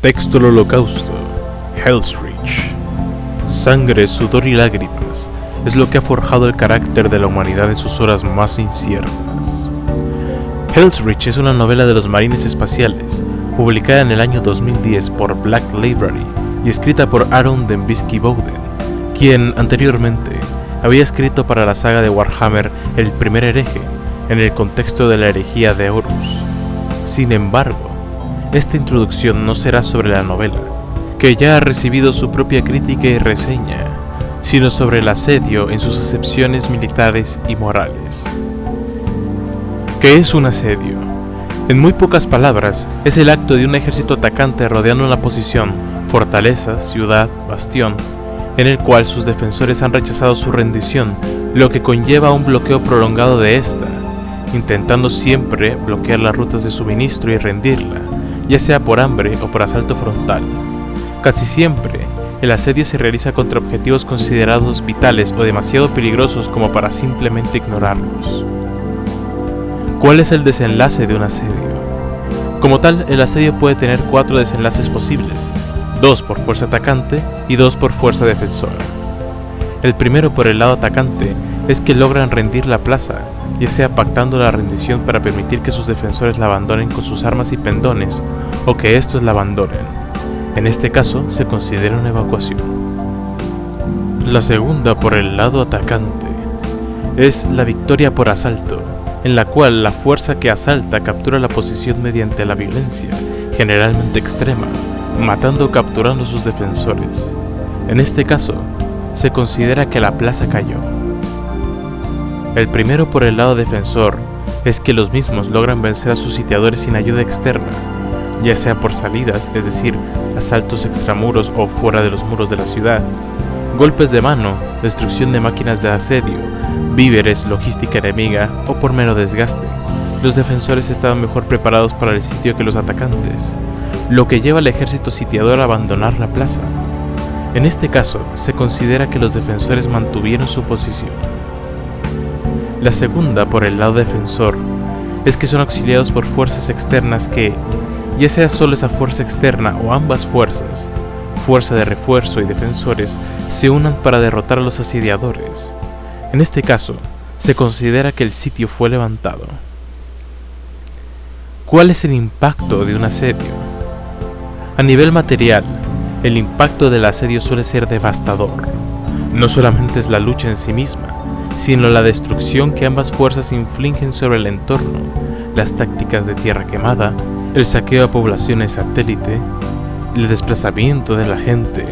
Texto del Holocausto, Hell's Reach. Sangre, sudor y lágrimas es lo que ha forjado el carácter de la humanidad en sus horas más inciertas. Hell's Reach es una novela de los marines espaciales, publicada en el año 2010 por Black Library y escrita por Aaron Dembski Bowden, quien anteriormente había escrito para la saga de Warhammer El Primer Hereje, en el contexto de la herejía de Horus. Sin embargo, esta introducción no será sobre la novela, que ya ha recibido su propia crítica y reseña, sino sobre el asedio en sus acepciones militares y morales. ¿Qué es un asedio? En muy pocas palabras, es el acto de un ejército atacante rodeando una posición, fortaleza, ciudad, bastión, en el cual sus defensores han rechazado su rendición, lo que conlleva un bloqueo prolongado de esta, intentando siempre bloquear las rutas de suministro y rendirla, ya sea por hambre o por asalto frontal. Casi siempre, el asedio se realiza contra objetivos considerados vitales o demasiado peligrosos como para simplemente ignorarlos. ¿Cuál es el desenlace de un asedio? Como tal, el asedio puede tener 4 desenlaces posibles, 2 por fuerza atacante y 2 por fuerza defensora. El primero por el lado atacante es que logran rendir la plaza, ya sea pactando la rendición para permitir que sus defensores la abandonen con sus armas y pendones, o que estos la abandonen. En este caso se considera una evacuación. La segunda por el lado atacante es la victoria por asalto, en la cual la fuerza que asalta captura la posición mediante la violencia, generalmente extrema, matando o capturando a sus defensores. En este caso, se considera que la plaza cayó. El primero por el lado defensor es que los mismos logran vencer a sus sitiadores sin ayuda externa, ya sea por salidas, es decir, asaltos extramuros o fuera de los muros de la ciudad, golpes de mano, destrucción de máquinas de asedio, víveres, logística enemiga o por mero desgaste. Los defensores estaban mejor preparados para el sitio que los atacantes, lo que lleva al ejército sitiador a abandonar la plaza. En este caso, se considera que los defensores mantuvieron su posición. La segunda, por el lado defensor, es que son auxiliados por fuerzas externas que, ya sea solo esa fuerza externa o ambas fuerzas, fuerza de refuerzo y defensores, se unan para derrotar a los asediadores. En este caso, se considera que el sitio fue levantado. ¿Cuál es el impacto de un asedio? A nivel material, el impacto del asedio suele ser devastador. No solamente es la lucha en sí misma, sino la destrucción que ambas fuerzas infligen sobre el entorno, las tácticas de tierra quemada, el saqueo a poblaciones satélite, el desplazamiento de la gente.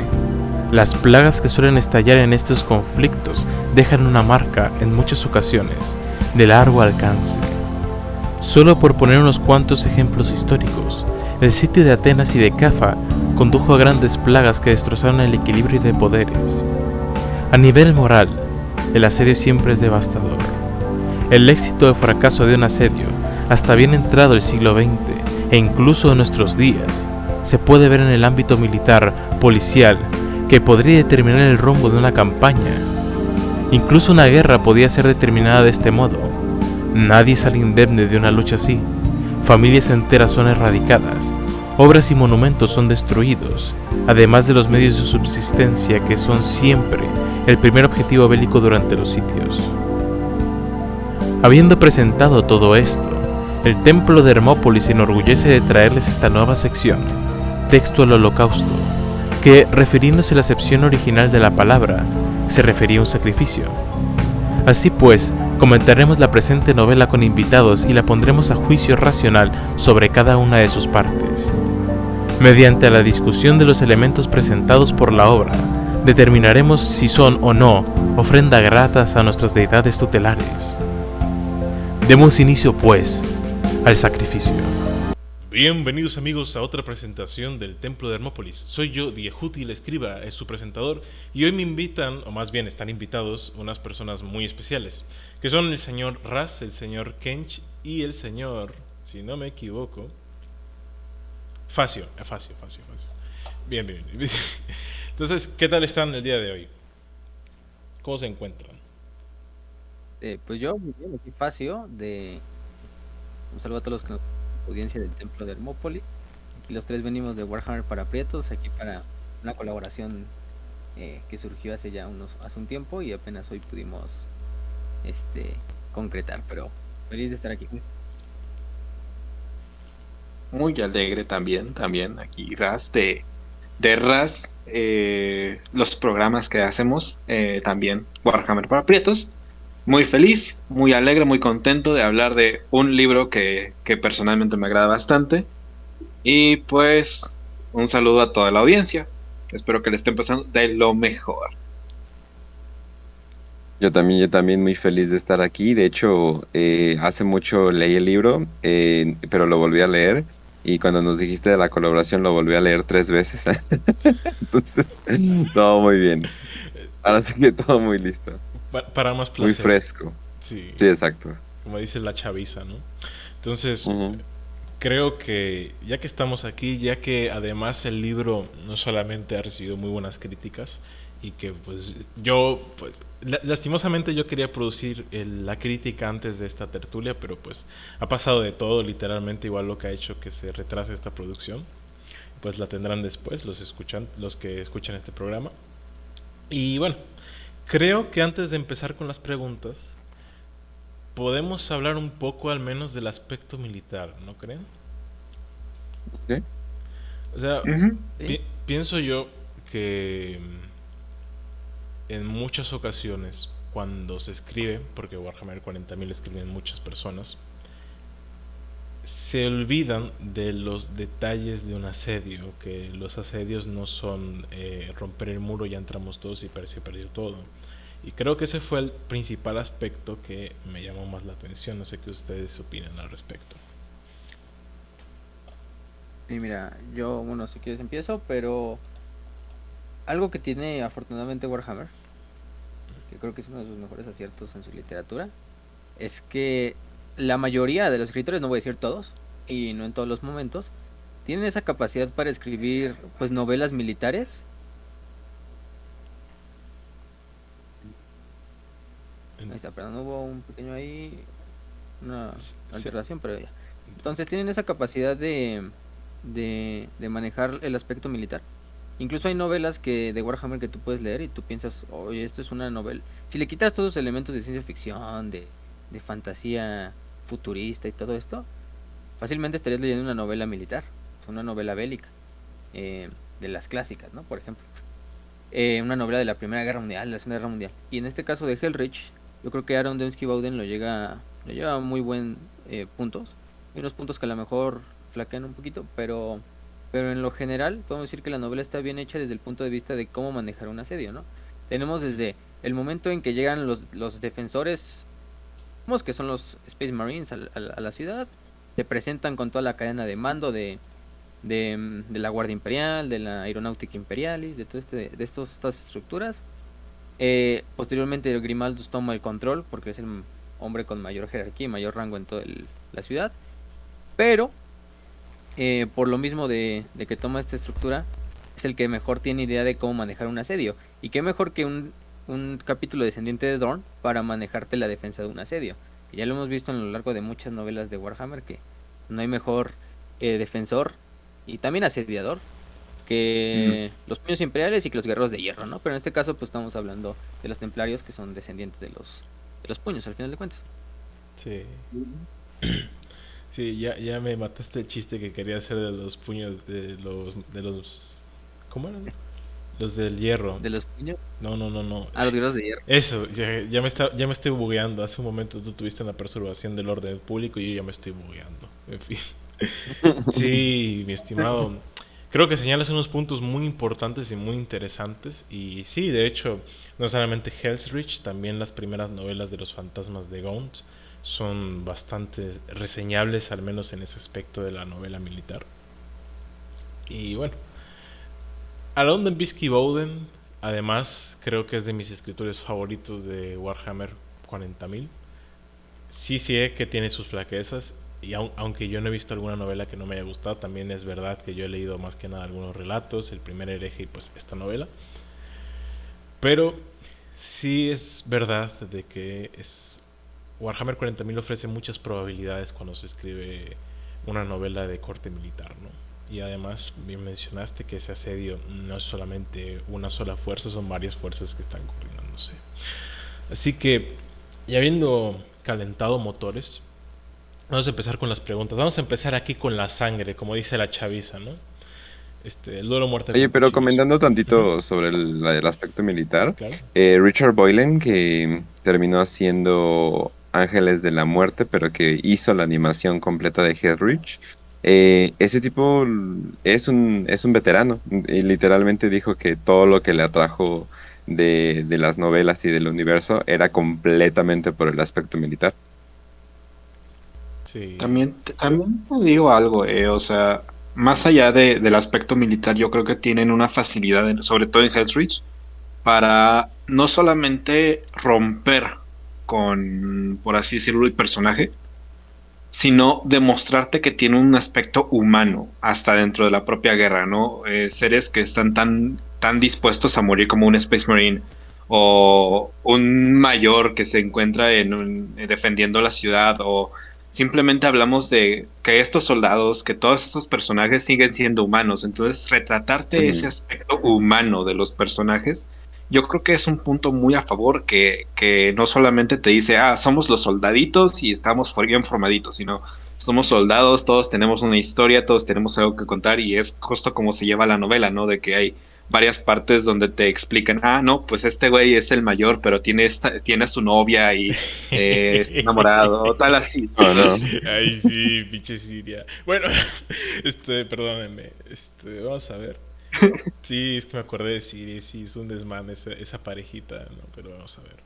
Las plagas que suelen estallar en estos conflictos dejan una marca, en muchas ocasiones, de largo alcance. Solo por poner unos cuantos ejemplos históricos, el sitio de Atenas y de Cafa condujo a grandes plagas que destrozaron el equilibrio de poderes. A nivel moral, el asedio siempre es devastador. El éxito o fracaso de un asedio, hasta bien entrado el siglo XX, e incluso en nuestros días, se puede ver en el ámbito militar, policial, que podría determinar el rumbo de una campaña. Incluso una guerra podía ser determinada de este modo. Nadie sale indemne de una lucha así. Familias enteras son erradicadas, obras y monumentos son destruidos, además de los medios de subsistencia que son siempre el primer objetivo bélico durante los sitios. Habiendo presentado todo esto, el Templo de Hermópolis se enorgullece de traerles esta nueva sección, Texto al Holocausto, que, refiriéndose a la acepción original de la palabra, se refería a un sacrificio. Así pues, comentaremos la presente novela con invitados y la pondremos a juicio racional sobre cada una de sus partes. Mediante la discusión de los elementos presentados por la obra, determinaremos si son o no ofrendas gratas a nuestras deidades tutelares. Demos inicio, pues, al sacrificio. Bienvenidos amigos a otra presentación del Templo de Hermópolis. Soy yo, Diehuti el Escriba, es su presentador, y hoy me invitan, o más bien están invitados, unas personas muy especiales, que son el señor Raz, el señor Kench y el señor, si no me equivoco, Facio. Bien. Entonces, ¿qué tal están el día de hoy? ¿Cómo se encuentran? Pues yo, muy bien, aquí Facio, un saludo a todos los que nos audiencia del Templo de Hermópolis. y los tres venimos de Warhammer para Prietos, aquí para una colaboración que surgió hace un tiempo y apenas hoy pudimos concretar, pero feliz de estar aquí. Muy alegre también aquí, Raz, de Raz, los programas que hacemos, también Warhammer para Prietos. Muy feliz, muy alegre, muy contento de hablar de un libro que personalmente me agrada bastante. Y pues un saludo a toda la audiencia. Espero que le estén pasando de lo mejor. Yo también muy feliz de estar aquí. De hecho, hace mucho leí el libro, pero lo volví a leer. Y cuando nos dijiste de la colaboración, lo volví a leer 3 veces. Entonces, todo muy bien. Ahora sí que todo muy listo. Para más Muy placer. fresco. Sí, Sí, exacto. como dice la chaviza, ¿no? Entonces, Ujú. creo que ya que estamos aquí, ya que además el libro no solamente ha recibido muy buenas críticas y que pues yo, pues lastimosamente yo quería producir la crítica antes de esta tertulia, pero pues ha pasado de todo literalmente, igual lo que ha hecho que se retrase esta producción, pues la tendrán después los que escuchan este programa. Y bueno, creo que antes de empezar con las preguntas, podemos hablar un poco al menos del aspecto militar, ¿no creen? Ok. O sea, Ujú. ¿Sí? pienso yo que en muchas ocasiones cuando se escribe, porque Warhammer 40.000 escriben muchas personas, se olvidan de los detalles de un asedio, que los asedios no son romper el muro, ya entramos todos y se perdió todo. Y creo que ese fue el principal aspecto que me llamó más la atención. No sé qué ustedes opinan al respecto. Y mira, yo, bueno, si quieres empiezo, pero algo que tiene afortunadamente Warhammer, que creo que es uno de sus mejores aciertos en su literatura, es que la mayoría de los escritores, no voy a decir todos, y no en todos los momentos, tienen esa capacidad para escribir pues novelas militares. Ahí está, perdón, hubo un pequeño ahí, una Se- alteración, pero ya. Entonces tienen esa capacidad de manejar el aspecto militar. Incluso hay novelas de Warhammer que tú puedes leer y tú piensas, oye, esto es una novela. Si le quitas todos los elementos de ciencia ficción, de fantasía futurista y todo esto, fácilmente estarías leyendo una novela militar, una novela bélica, de las clásicas, ¿no? Por ejemplo. Una novela de la Primera Guerra Mundial, de la Segunda Guerra Mundial. Y en este caso de Hellreich, yo creo que Aaron Dembski Bowden lo lleva a muy buen puntos. Hay unos puntos que a lo mejor flaquean un poquito, pero en lo general podemos decir que la novela está bien hecha desde el punto de vista de cómo manejar un asedio, ¿no? Tenemos desde el momento en que llegan los defensores, digamos que son los Space Marines a la ciudad, se presentan con toda la cadena de mando de la Guardia Imperial, de la Aeronáutica Imperialis, de estas estructuras. Posteriormente el Grimaldus toma el control porque es el hombre con mayor jerarquía y mayor rango en toda la ciudad. Pero por lo mismo de que toma esta estructura, es el que mejor tiene idea de cómo manejar un asedio. Y qué mejor que un capítulo descendiente de Dorn para manejarte la defensa de un asedio. Y ya lo hemos visto a lo largo de muchas novelas de Warhammer que no hay mejor defensor y también asediador Mm. que los puños imperiales y que los guerreros de hierro, ¿no? Pero en este caso pues estamos hablando de los templarios que son descendientes de los puños al final de cuentas. Sí, sí, ya me mataste el chiste que quería hacer de los puños, ¿cómo eran? Los del hierro. De los puños No. a los guerreros de hierro. Eso, ya me estoy bugueando. Hace un momento tú tuviste una perturbación del orden público y yo ya me estoy bugueando. En fin. Sí, mi estimado. Creo que señalas unos puntos muy importantes y muy interesantes. Y sí, de hecho, no solamente Hell's también las primeras novelas de los fantasmas de Gaunt son bastante reseñables, al menos en ese aspecto de la novela militar. Y bueno, Alon Dembski Bowden, además, creo que es de mis escritores favoritos de Warhammer 40.000. Sí sé que tiene sus flaquezas y aunque yo no he visto alguna novela que no me haya gustado, también es verdad que yo he leído más que nada algunos relatos, el primer hereje y pues esta novela. Pero sí es verdad de que Warhammer 40.000 ofrece muchas probabilidades cuando se escribe una novela de corte militar, ¿no? Y además bien mencionaste que ese asedio no es solamente una sola fuerza, son varias fuerzas que están coordinándose. Así que, ya habiendo calentado motores, vamos a empezar con las preguntas. Vamos a empezar aquí con la sangre, como dice la chaviza, ¿no? El duelo muerte Oye, con pero cuchillos. comentando Ujú, tantito sobre el aspecto militar, claro. Richard Boylan, que terminó haciendo Ángeles de la Muerte, pero que hizo la animación completa de Hellrich, ese tipo es un veterano y literalmente dijo que todo lo que le atrajo de las novelas y del universo era completamente por el aspecto militar. Sí. También te digo algo, o sea, más allá del aspecto militar, yo creo que tienen una facilidad, sobre todo en Hell's para no solamente romper con, por así decirlo, el personaje, sino demostrarte que tiene un aspecto humano hasta dentro de la propia guerra, ¿no? Seres que están tan dispuestos a morir como un Space Marine o un mayor que se encuentra defendiendo la ciudad o simplemente hablamos de que estos soldados, que todos estos personajes siguen siendo humanos, entonces retratarte ese Ujú, aspecto humano de los personajes. Yo creo que es un punto muy a favor que no solamente te dice, ah, somos los soldaditos y estamos bien formaditos, sino somos soldados, todos tenemos una historia, todos tenemos algo que contar y es justo como se lleva la novela, ¿no? De que hay varias partes donde te explican, ah, no, pues este güey es el mayor, pero tiene a su novia y está enamorado, tal así. oh, no. Entonces, Ay, sí, pinche Siria. Bueno, perdónenme. Vamos a ver. Sí, es que me acordé de Siria, sí, es un desmán esa parejita, ¿no? Pero vamos a ver.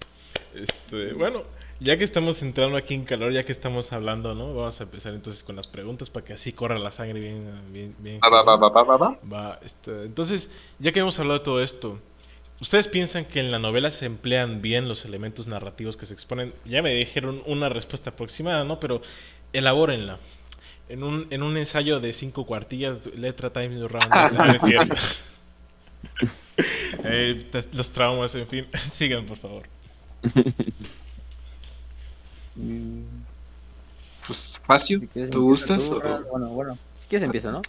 Bueno, ya que estamos entrando aquí en calor, ya que estamos hablando, ¿no? Vamos a empezar entonces con las preguntas para que así corra la sangre bien, bien, bien va, va, va, cañón. va, va, va, va. Entonces, ya que hemos hablado de todo esto, ¿ustedes piensan que en la novela se emplean bien los elementos narrativos que se exponen? Ya me dijeron una respuesta aproximada, ¿no? Pero elabórenla. En un ensayo de 5 cuartillas, letra Times New Round, no es cierto. Los traumas, en fin. Sigan, por favor. Mm, Pues, Facio, Si quieres ¿tú empieza gustas? tú, Raz. Bueno, si quieres empiezo, ¿no?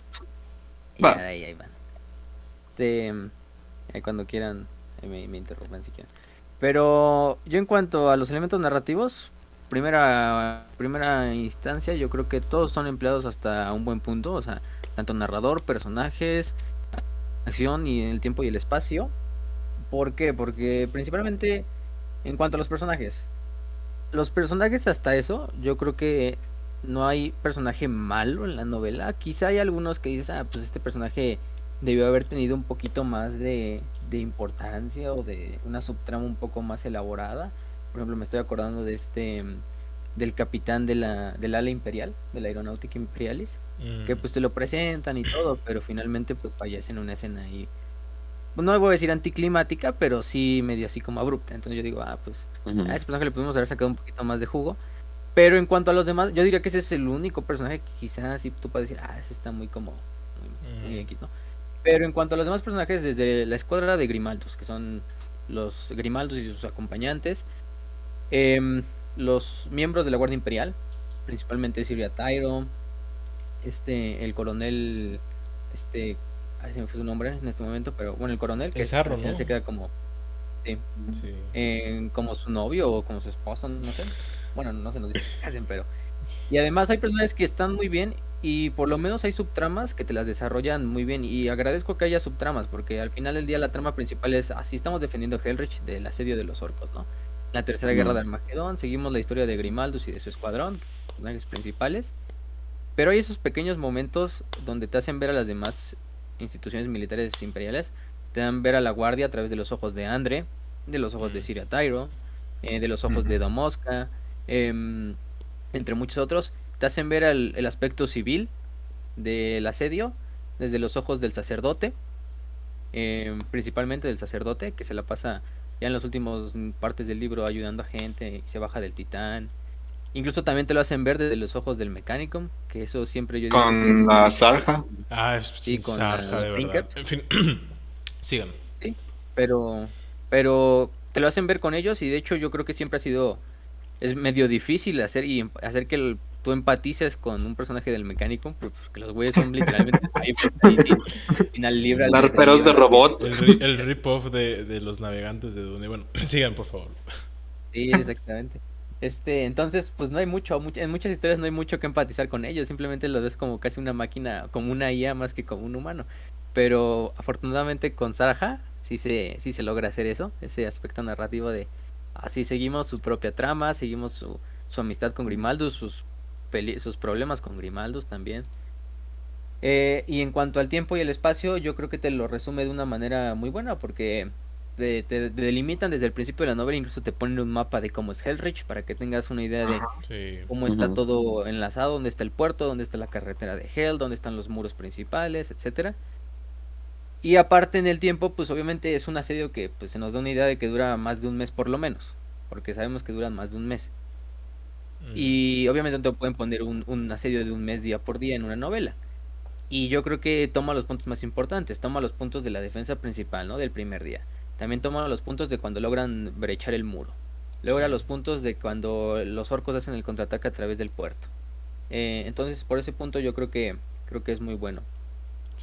Y Va. ya, de ahí van. Este, cuando quieran, me interrumpen si quieren. Pero yo en cuanto a los elementos narrativos, primera instancia, yo creo que todos son empleados hasta un buen punto, o sea, tanto narrador, personajes, acción y el tiempo y el espacio. ¿Por qué? Porque principalmente en cuanto a los personajes hasta eso, yo creo que no hay personaje malo en la novela. Quizá hay algunos que dices, ah, pues este personaje debió haber tenido un poquito más de importancia o de una subtrama un poco más elaborada. Por ejemplo, me estoy acordando de del capitán del ala imperial, de la aeronáutica imperialis, que Mm, pues te lo presentan y todo, pero finalmente pues fallece en una escena ahí, no voy a decir anticlimática, pero sí medio así como abrupta. Entonces yo digo, ah, pues a Ujú, ese personaje le pudimos haber sacado un poquito más de jugo. Pero en cuanto a los demás, yo diría que ese es el único personaje que quizás sí tú puedes decir, ah, ese está muy como, muy mm, X, ¿no? Pero en cuanto a los demás personajes, desde la escuadra de Grimaldos, que son los Grimaldos y sus acompañantes, em, los miembros de la Guardia Imperial, principalmente Siria Tyro, el coronel, este, ay, se me fue su nombre en este momento, pero bueno, el coronel, que el es, al zarro, final ¿no? se queda como, sí, Sí. como su novio o como su esposo, no sé. Bueno, no se nos dice qué hacen, pero... Y además hay personajes que están muy bien y por lo menos hay subtramas que te las desarrollan muy bien y agradezco que haya subtramas porque al final del día la trama principal es así estamos defendiendo Hellrich del asedio de los orcos, ¿no? La tercera guerra de ujú. Armagedón, seguimos la historia de Grimaldus y de su escuadrón, personajes principales, pero hay esos pequeños momentos donde te hacen ver a las demás instituciones militares imperiales, te dan ver a la guardia a través de los ojos de Andre, de los ojos de Mm, Siria Tyro, de los ojos Ujú. de Domosca, em, entre muchos otros, te hacen ver el aspecto civil del asedio desde los ojos del sacerdote, principalmente del sacerdote, que se la pasa ya en los últimos partes del libro ayudando a gente y se baja del titán. Incluso también te lo hacen ver desde los ojos del Mechanicum, que eso siempre yo he dicho que Con es la Zarja. es sí con Zarja, los de verdad. Princeps, En fin, sigan. sí, pero te lo hacen ver con ellos y de hecho yo creo que siempre ha sido es medio difícil hacer y hacer que tú empatices con un personaje del mecánico, porque los güeyes son literalmente cyborgs ahí sin al libre Narperos de albedrío. robot. El rip-off de los navegantes de Dune. Bueno, sigan, por favor. Sí, exactamente. Entonces, pues no hay en muchas historias no hay mucho que empatizar con ellos, simplemente los ves como casi una máquina, como una IA más que como un humano. Pero afortunadamente con Sarah sí se logra hacer eso, ese aspecto narrativo de así seguimos su propia trama, seguimos su amistad con Grimaldus, sus problemas con Grimaldus también. Y en cuanto al tiempo y el espacio, yo creo que te lo resume de una manera muy buena porque te delimitan desde el principio de la novela, incluso te ponen un mapa de cómo es Hellreach para que tengas una idea de Ajá. Sí. cómo está Ujú. todo enlazado, dónde está el puerto, dónde está la carretera de Hell, dónde están los muros principales, etcétera. Y aparte en el tiempo, pues obviamente es un asedio que pues se nos da una idea de que dura más de un mes por lo menos, porque sabemos que duran más de un mes. Y obviamente no te pueden poner un asedio de un mes día por día en una novela. Y yo creo que toma los puntos más importantes, toma los puntos de la defensa principal, ¿no? Del primer día. También toma los puntos de cuando logran brechar el muro. Logra Sí. los puntos de cuando los orcos hacen el contraataque a través del puerto. Entonces, por ese punto yo creo que es muy bueno.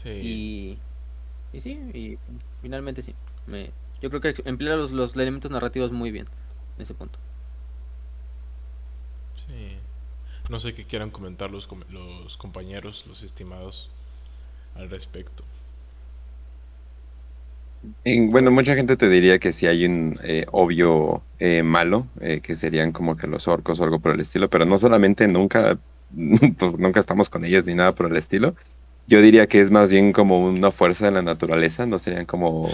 Sí. Y, y sí, y finalmente sí. Yo creo que emplea los elementos narrativos muy bien en ese punto. Sí. No sé qué quieran comentar los compañeros, los estimados, al respecto. Bueno, mucha gente te diría que sí hay un obvio malo, que serían como que los orcos o algo por el estilo, pero no solamente nunca, pues, nunca estamos con ellos ni nada por el estilo. Yo diría que es más bien como una fuerza de la naturaleza, no serían como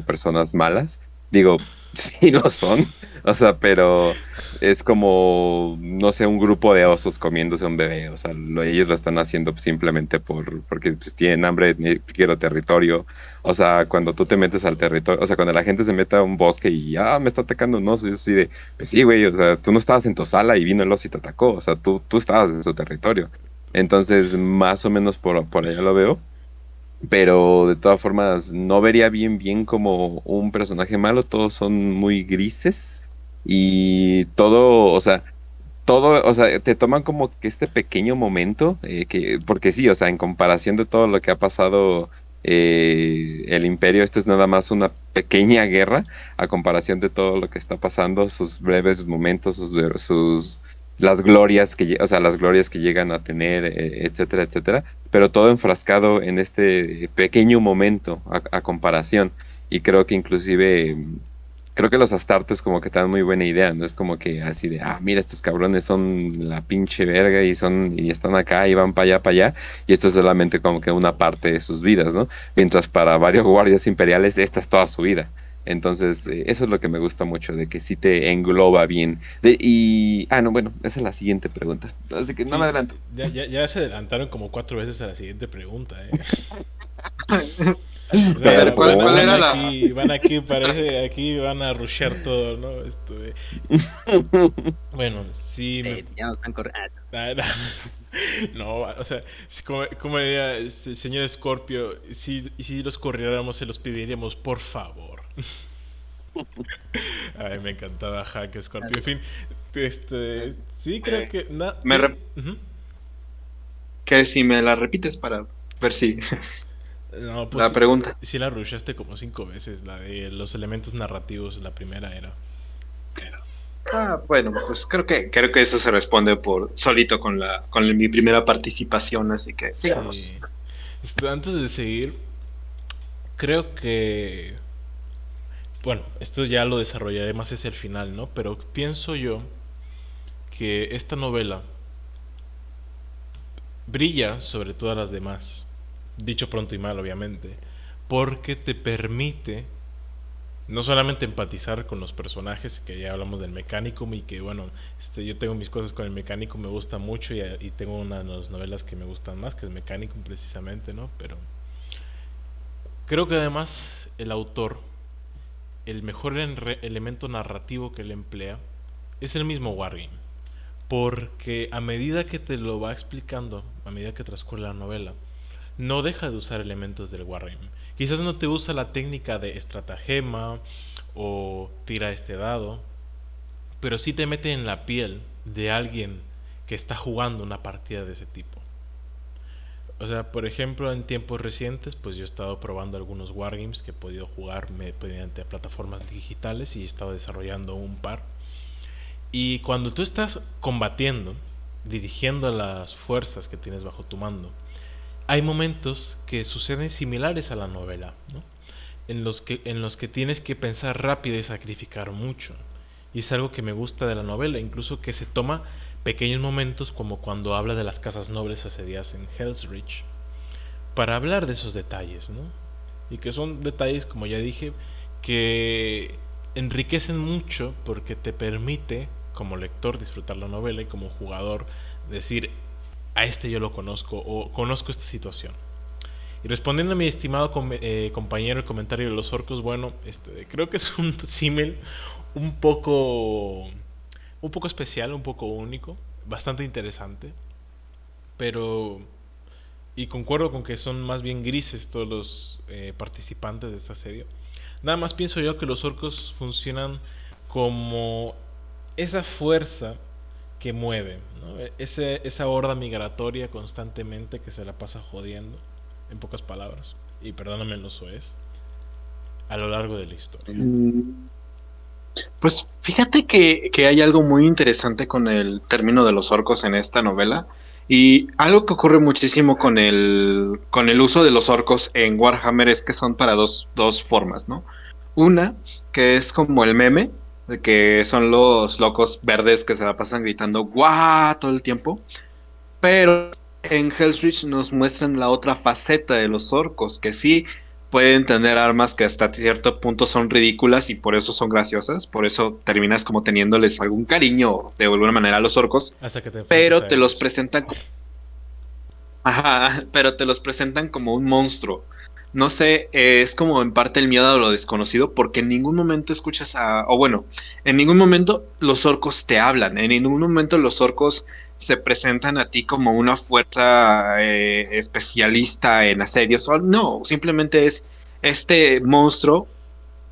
personas malas. Digo, sí lo son, o sea, pero es como, no sé, un grupo de osos comiéndose un bebé, o sea, ellos lo están haciendo simplemente porque pues, tienen hambre, quiero territorio. O sea, cuando tú te metes al territorio, o sea, cuando la gente se mete a un bosque y, me está atacando un oso, y es así de, pues sí, güey, o sea, tú no estabas en tu sala y vino el oso y te atacó, o sea, tú estabas en su territorio. Entonces, más o menos por allá lo veo, pero de todas formas, no vería bien como un personaje malo, todos son muy grises y todo, o sea, te toman como que este pequeño momento, porque sí, o sea, en comparación de todo lo que ha pasado el Imperio, esto es nada más una pequeña guerra a comparación de todo lo que está pasando, sus breves momentos, las glorias o sea, las glorias que llegan a tener, etcétera, etcétera, pero todo enfrascado en este pequeño momento a comparación. Y creo que inclusive creo que los Astartes como que te dan muy buena idea, no es como que así de, mira, estos cabrones son la pinche verga y están acá y van para allá, y esto es solamente como que una parte de sus vidas, ¿no? Mientras para varios guardias imperiales esta es toda su vida. Entonces, eso es lo que me gusta mucho, de que sí te engloba bien. No, bueno, esa es la siguiente pregunta. Así que no me Sí, adelanto. ya se adelantaron como 4 veces a la siguiente pregunta, ¿eh? O A ver, sea, ¿cuál Perdón. era la? van aquí, parece, aquí van a rushear todo, ¿no? Bueno, sí me... Ya nos están corriendo. Ah, no, no, o sea, como diría señor Scorpio, si los corriéramos, se los pediríamos, por favor. Ay, me encantaba Hack Scorpio. En fin, sí creo eh, que... me sí, re- ujú. que si me la repites para ver si No, pues la sí, pregunta. sí la rushaste como 5 veces, la de los elementos narrativos, la primera era. Bueno, pues creo que eso se responde por solito con mi primera participación, así que sigamos. Sí. Antes de seguir, creo que... Bueno, esto ya lo desarrollaré más hacia el final, ¿no? Pero pienso yo que esta novela brilla sobre todas las demás, dicho pronto y mal, obviamente, porque te permite no solamente empatizar con los personajes, que ya hablamos del mecánico y que bueno, yo tengo mis cosas con el mecánico, me gusta mucho y tengo una de las novelas que me gustan más, que es mecánico precisamente, ¿no? Pero creo que además el autor, el mejor elemento narrativo que él emplea es el mismo Wargame. Porque a medida que te lo va explicando, a medida que transcurre la novela, no deja de usar elementos del Wargame. Quizás no te usa la técnica de estratagema o tira este dado, pero sí te mete en la piel de alguien que está jugando una partida de ese tipo. O sea, por ejemplo, en tiempos recientes, pues yo he estado probando algunos wargames que he podido jugar mediante plataformas digitales y he estado desarrollando un par. Y cuando tú estás combatiendo, dirigiendo a las fuerzas que tienes bajo tu mando, hay momentos que suceden similares a la novela, ¿no? En los que tienes que pensar rápido y sacrificar mucho. Y es algo que me gusta de la novela, incluso que se toma pequeños momentos como cuando habla de las casas nobles asediadas en Hell's Reach, para hablar de esos detalles, ¿no? Y que son detalles, como ya dije, que enriquecen mucho porque te permite, como lector, disfrutar la novela y como jugador, decir, a este yo lo conozco o conozco esta situación. Y respondiendo a mi estimado compañero el comentario de los orcos, bueno, creo que es un símil un poco un poco especial, un poco único, bastante interesante, pero y concuerdo con que son más bien grises todos los participantes de esta serie. Nada más pienso yo que los orcos funcionan como esa fuerza que mueve, ¿no? Esa horda migratoria constantemente que se la pasa jodiendo, en pocas palabras, y perdóname los soez, a lo largo de la historia. Pues fíjate que hay algo muy interesante con el término de los orcos en esta novela y algo que ocurre muchísimo con el uso de los orcos en Warhammer es que son para dos formas, ¿no? Una, que es como el meme, de que son los locos verdes que se la pasan gritando ¡guau! Todo el tiempo, pero en Hell's Reach nos muestran la otra faceta de los orcos, que sí pueden tener armas que hasta cierto punto son ridículas y por eso son graciosas, por eso terminas como teniéndoles algún cariño de alguna manera a los orcos, Hasta que te enfrentes pero a te los ellos. presentan, ajá, pero te los presentan como un monstruo. No sé, es como en parte el miedo a lo desconocido, porque en ningún momento escuchas o bueno, en ningún momento los orcos te hablan, en ningún momento los orcos se presentan a ti como una fuerza especialista en asedios, o no, simplemente es este monstruo,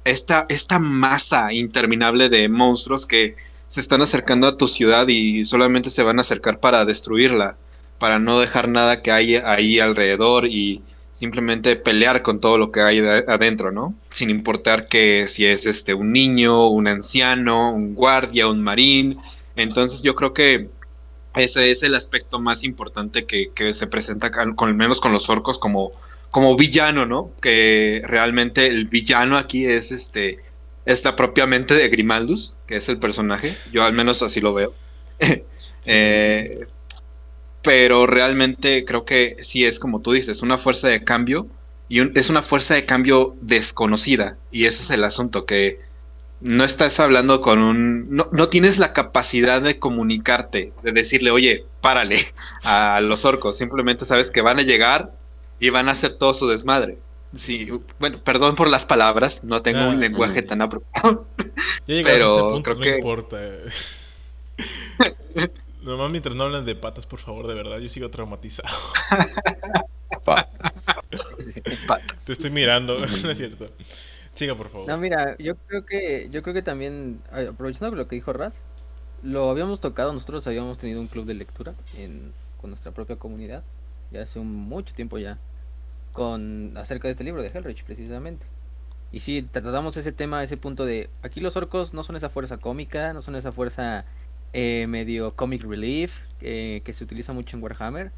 esta masa interminable de monstruos que se están acercando a tu ciudad y solamente se van a acercar para destruirla, para no dejar nada que hay ahí alrededor y simplemente pelear con todo lo que hay adentro, ¿no? Sin importar que si es un niño, un anciano, un guardia, un marín. Entonces yo creo que ese es el aspecto más importante que se presenta al menos con los orcos como villano, ¿no? Que realmente el villano aquí es la propia mente de Grimaldus, que es el personaje. Yo al menos así lo veo. Sí. Eh, pero realmente creo que sí es como tú dices, una fuerza de cambio y es una fuerza de cambio desconocida. Y ese es el asunto, que no estás hablando no tienes la capacidad de comunicarte, de decirle, oye, párale a los orcos, simplemente sabes que van a llegar y van a hacer todo su desmadre. Sí, bueno, perdón por las palabras, no tengo un Nada, lenguaje tan apropiado, ya llegados a este pero punto, creo no que importa. Nomás mientras no hablen de patas, por favor, de verdad, yo sigo traumatizado. Patas. Te patas. estoy mirando, no es Mm. cierto. Siga, por favor. No, mira, yo creo que también, aprovechando lo que dijo Raz, lo habíamos tocado, nosotros habíamos tenido un club de lectura con nuestra propia comunidad, ya hace mucho tiempo ya, acerca de este libro de Hellreich, precisamente. Y sí, tratamos ese tema, ese punto de, aquí los orcos no son esa fuerza cómica, no son esa fuerza medio comic relief que se utiliza mucho en Warhammer.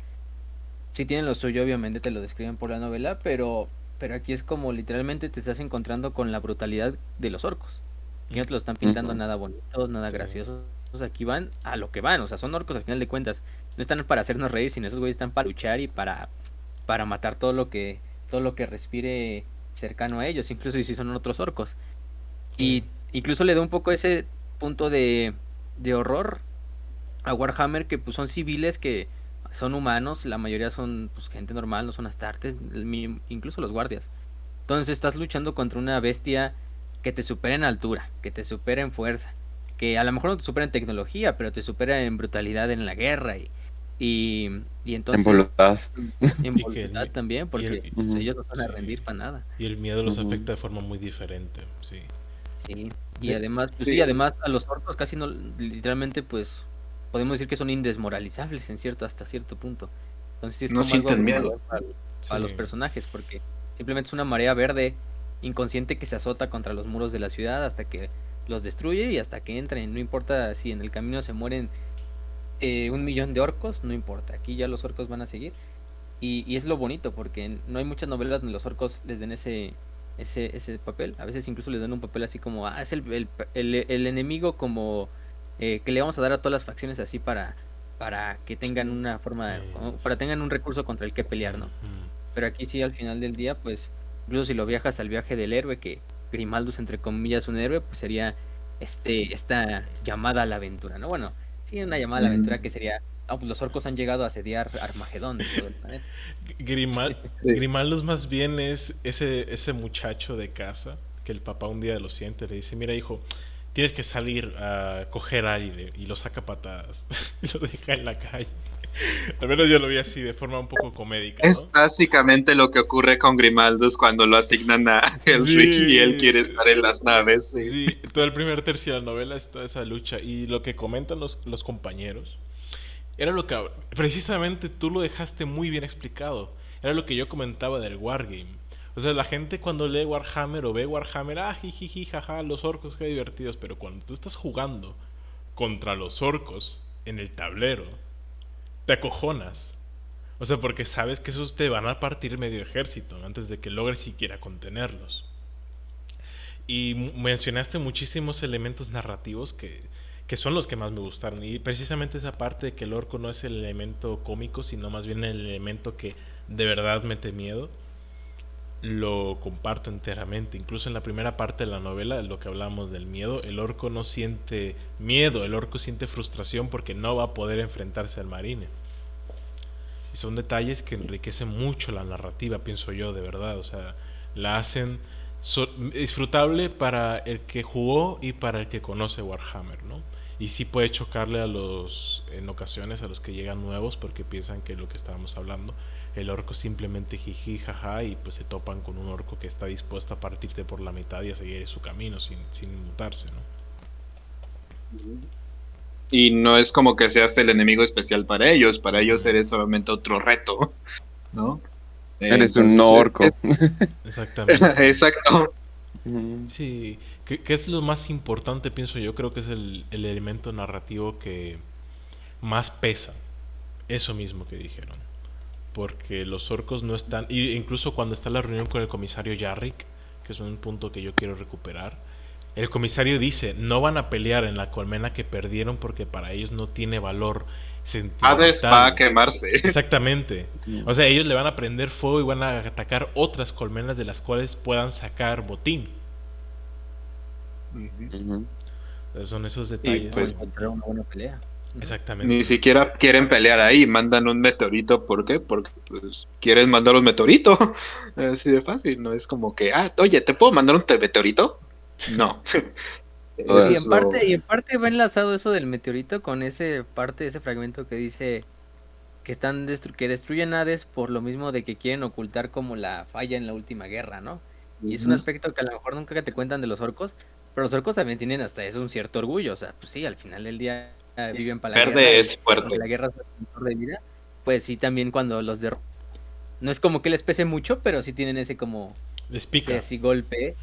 Sí tienen lo suyo, obviamente te lo describen por la novela, pero aquí es como literalmente te estás encontrando con la brutalidad de los orcos. Aquí no te lo están pintando Ujú. nada bonito, nada Sí. gracioso. Aquí van a lo que van, o sea, son orcos al final de cuentas. No están para hacernos reír, sino esos güeyes están para luchar y para matar todo lo que respire cercano a ellos, incluso si son otros orcos. Sí. Y incluso le da un poco ese punto de horror a Warhammer, que pues son civiles que son humanos, la mayoría son pues gente normal, no son astartes, incluso los guardias. Entonces estás luchando contra una bestia que te supera en altura, que te supera en fuerza, que a lo mejor no te supera en tecnología, pero te supera en brutalidad en la guerra y En entonces voluntad. en Y que voluntad también, porque pues, Ujú. ellos no se van a sí. rendir para nada. Y el miedo los Ujú. afecta de forma muy diferente, sí. Sí. Y De- además, pues sí, Sí. además a los orcos casi no, literalmente pues podemos decir que son indesmoralizables hasta cierto punto. Entonces sí es No como algo sienten miedo. abrumador para los Sí. personajes, porque simplemente es una marea verde inconsciente que se azota contra los muros de la ciudad hasta que los destruye y hasta que entren. No importa si en el camino se mueren 1 millón de orcos, no importa. Aquí ya los orcos van a seguir. Y es lo bonito, porque no hay muchas novelas donde los orcos les den ese papel. A veces incluso les dan un papel así como, es el enemigo como que le vamos a dar a todas las facciones así para que tengan una forma, para tengan un recurso contra el que pelear, ¿no? Ujú. Pero aquí sí, al final del día, pues, incluso si lo viajas al viaje del héroe, que Grimaldus, entre comillas, un héroe, pues sería esta llamada a la aventura, ¿no? Bueno, sí, una llamada a la aventura que sería, pues los orcos han llegado a asediar Armagedón, todo el planeta. Sí. Grimaldos más bien es ese muchacho de casa que el papá un día lo siente, le dice, mira hijo, tienes que salir a coger aire y lo saca a patadas y lo deja en la calle. Al menos yo lo vi así de forma un poco comédica, Es ¿no? básicamente lo que ocurre con Grimaldus cuando lo asignan a Hellsreach y él Sí, quiere estar en las naves. Sí. sí, todo el primer tercio de la novela está esa lucha y lo que comentan los compañeros era lo que precisamente tú lo dejaste muy bien explicado. Era lo que yo comentaba del Wargame. O sea, la gente cuando lee Warhammer o ve Warhammer, jijiji, jaja, los orcos, qué divertidos. Pero cuando tú estás jugando contra los orcos en el tablero, te acojonas. O sea, porque sabes que esos te van a partir medio ejército antes de que logres siquiera contenerlos. Y mencionaste muchísimos elementos narrativos que son los que más me gustaron. Y precisamente esa parte de que el orco no es el elemento cómico, sino más bien el elemento que de verdad mete miedo, lo comparto enteramente. Incluso en la primera parte de la novela, lo que hablamos del miedo, el orco no siente miedo, el orco siente frustración porque no va a poder enfrentarse al marine. Y son detalles que enriquecen mucho la narrativa, pienso yo, de verdad. O sea, la hacen disfrutable para el que jugó y para el que conoce Warhammer, ¿no? Y sí puede chocarle en ocasiones a los que llegan nuevos porque piensan que lo que estábamos hablando, el orco simplemente jiji, jaja, y pues se topan con un orco que está dispuesto a partirte por la mitad y a seguir su camino sin mutarse, ¿no? Y no es como que seas el enemigo especial para ellos eres solamente otro reto, ¿no? Eres un no Entonces, orco. Exactamente. exacto. Sí, que es lo más importante, pienso yo, creo que es el elemento narrativo que más pesa. Eso mismo que dijeron. Porque los orcos no están, y incluso cuando está la reunión con el comisario Yarrick, que es un punto que yo quiero recuperar, el comisario dice, no van a pelear en la colmena que perdieron porque para ellos no tiene valor Hades va a sentimental. quemarse. Exactamente. O sea, ellos le van a prender fuego y van a atacar otras colmenas de las cuales puedan sacar botín. Ujú. Entonces son esos Y detalles. O pues encontrar una buena pelea. Exactamente. ni siquiera quieren pelear ahí, mandan un meteorito. ¿Por qué? Porque pues quieren mandar un meteorito. Así de fácil, no es como que, oye, ¿te puedo mandar un meteorito? No. Eso Y es en lo... parte, y en parte va enlazado eso del meteorito con ese fragmento que dice que que destruyen Hades por lo mismo de que quieren ocultar como la falla en la última guerra, ¿no? Y es un Ujú. aspecto que a lo mejor nunca te cuentan de los orcos, pero los orcos también tienen hasta eso un cierto orgullo, o sea, pues sí, al final del día viven para la guerra Verde y es fuerte. aunque la guerra es un motor de vida, pues sí también cuando los derrotan, no es como que les pese mucho, pero sí tienen Les ese pica. así golpe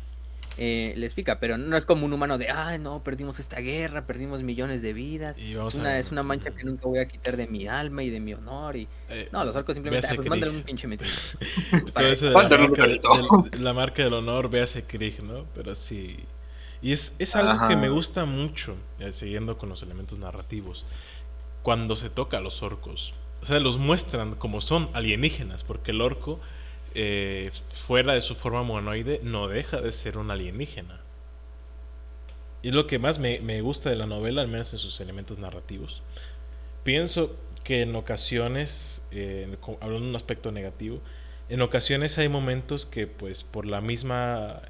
les pica, pero no es como un humano de, no, perdimos esta guerra, perdimos millones de vidas, Y es vamos una, a... es una mancha que nunca voy a quitar de mi alma y de mi honor, y no, los orcos simplemente, véase pues Krieg. mándale un pinche meteorito. Todo Para eso de Mándale un meteorito. la marca del honor, véase Krieg, ¿no? Pero sí. Y es algo que me Ajá. gusta mucho, siguiendo con los elementos narrativos, cuando se toca a los orcos. O sea, los muestran como son alienígenas, porque el orco, fuera de su forma humanoide, no deja de ser un alienígena. Y es lo que más me gusta de la novela, al menos en sus elementos narrativos. Pienso que en ocasiones, hablando de un aspecto negativo, en ocasiones hay momentos que pues por la misma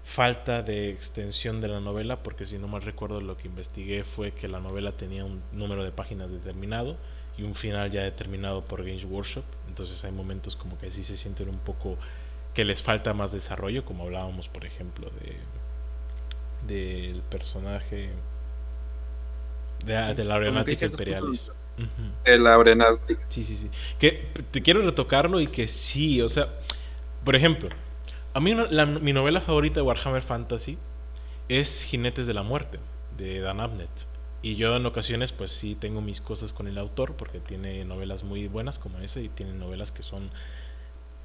falta de extensión de la novela, porque si no mal recuerdo lo que investigué fue que la novela tenía un número de páginas determinado y un final ya determinado por Games Workshop, entonces hay momentos como que sí se sienten un poco que les falta más desarrollo, como hablábamos por ejemplo del personaje de la Como que hay Aeronáutica ciertos Imperialis. puntos. Ujú. El aeronáutica. Sí, sí, sí. Que te quiero retocarlo y que sí, o sea, por ejemplo, a mí mi novela favorita de Warhammer Fantasy es Jinetes de la Muerte, de Dan Abnett. Y yo en ocasiones pues sí tengo mis cosas con el autor porque tiene novelas muy buenas como esa y tiene novelas que son...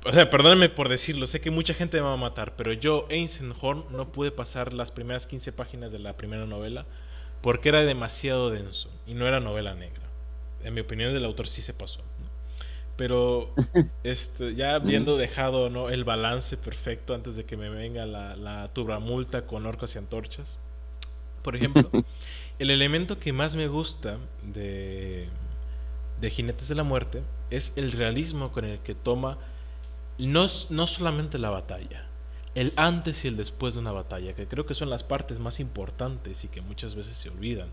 O sea, perdónenme por decirlo, sé que mucha gente me va a matar, pero yo, Eisenhorn, no pude pasar las primeras 15 páginas de la primera novela porque era demasiado denso y no era novela negra. En mi opinión, el autor sí se pasó, ¿no? Pero ya habiendo dejado, ¿no?, el balance perfecto antes de que me venga la turbamulta con orcos y antorchas. Por ejemplo, el elemento que más me gusta de Jinetes de la Muerte es el realismo con el que toma no solamente la batalla, el antes y el después de una batalla, que creo que son las partes más importantes y que muchas veces se olvidan.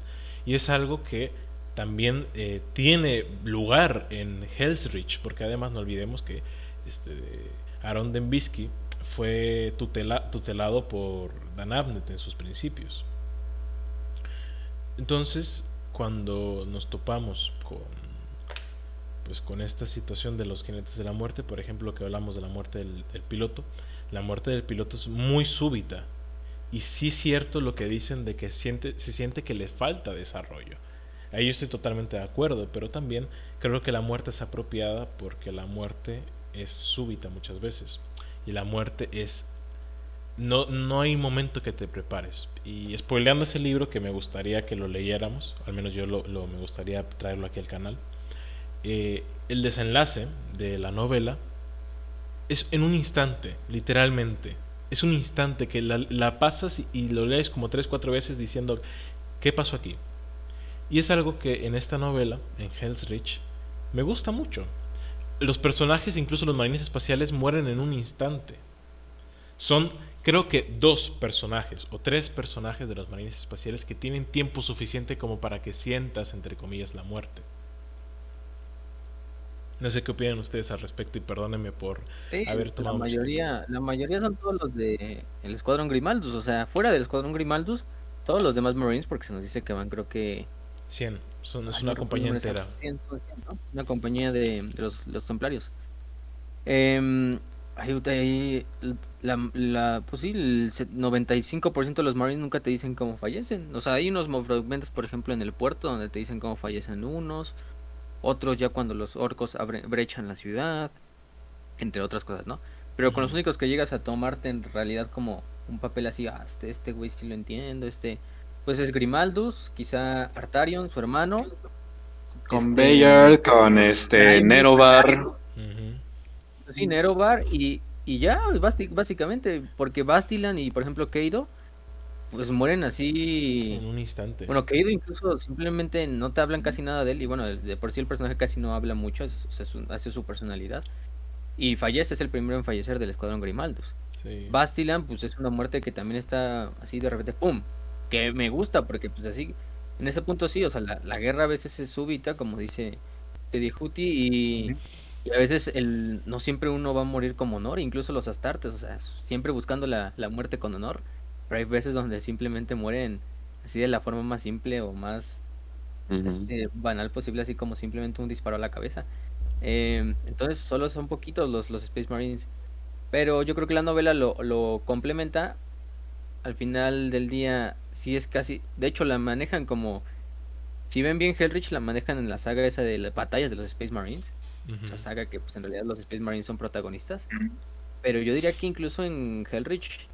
Y es algo que también tiene lugar en Hell's Reach, porque además no olvidemos que Aaron Dembski fue tutelado por Dan Abnett en sus principios. Entonces, cuando nos topamos con esta situación de los jinetes de la muerte, por ejemplo, que hablamos de la muerte del piloto, la muerte del piloto es muy súbita. Y sí es cierto lo que dicen de que se siente que le falta desarrollo. Ahí yo estoy totalmente de acuerdo, pero también creo que la muerte es apropiada porque la muerte es súbita muchas veces. Y la muerte es... No hay momento que te prepares. Y spoileando ese libro que me gustaría que lo leyéramos, al menos yo me gustaría traerlo aquí al canal, el desenlace de la novela es en un instante, literalmente. Es un instante que la pasas y lo lees como 3, 4 veces diciendo, ¿qué pasó aquí? Y es algo que en esta novela, en Hell's Reach, me gusta mucho. Los personajes, incluso los marines espaciales, mueren en un instante. Son, creo que 2 personajes o 3 personajes de los marines espaciales que tienen tiempo suficiente como para que sientas, entre comillas, la muerte. No sé qué opinan ustedes al respecto y perdónenme por Sí, haber tomado mucho tiempo. la mayoría son todos los de el Escuadrón Grimaldus, o sea, fuera del Escuadrón Grimaldus, todos los demás Marines, porque se nos dice que van, creo que, 100, es no una recuerdo el compañía número entera. exacto, 100, son 100, ¿no? Una compañía de los Templarios. Ahí, pues sí, el 95% de los Marines nunca te dicen cómo fallecen. O sea, hay unos fragmentos, por ejemplo, en el puerto donde te dicen cómo fallecen unos, otros ya cuando los orcos brechan la ciudad, entre otras cosas, ¿no? Pero con los Ujú. únicos que llegas a tomarte en realidad como un papel así, este güey sí lo entiendo, pues es Grimaldus, quizá Artarion, su hermano, Con este, Bayer, con Primus, Nerobar. Ujú. sí, Nerobar y ya, básicamente, porque Bastilan y por ejemplo Keido, pues mueren así. En un instante. Bueno, Keido incluso simplemente no te hablan casi nada de él y bueno, de por sí el personaje casi no habla mucho, o sea, hace su personalidad. Y fallece, es el primero en fallecer del Escuadrón Grimaldus. Sí. Bastilan, pues es una muerte que también está así de repente, ¡pum! Que me gusta, porque pues así, en ese punto sí, o sea, la guerra a veces es súbita, como dice Teddy Huti, y a veces no siempre uno va a morir con honor, incluso los astartes, o sea, siempre buscando la muerte con honor, pero hay veces donde simplemente mueren así de la forma más simple o más Ujú. banal posible, así como simplemente un disparo a la cabeza. Entonces solo son poquitos los Space Marines. Pero yo creo que la novela lo complementa. Al final del día, sí es casi. De hecho, la manejan como. Si ven bien Hellrich, la manejan en la saga esa de las batallas de los Space Marines. Ujú. Esa saga que, pues en realidad, los Space Marines son protagonistas. Pero yo diría que incluso en Hellrich,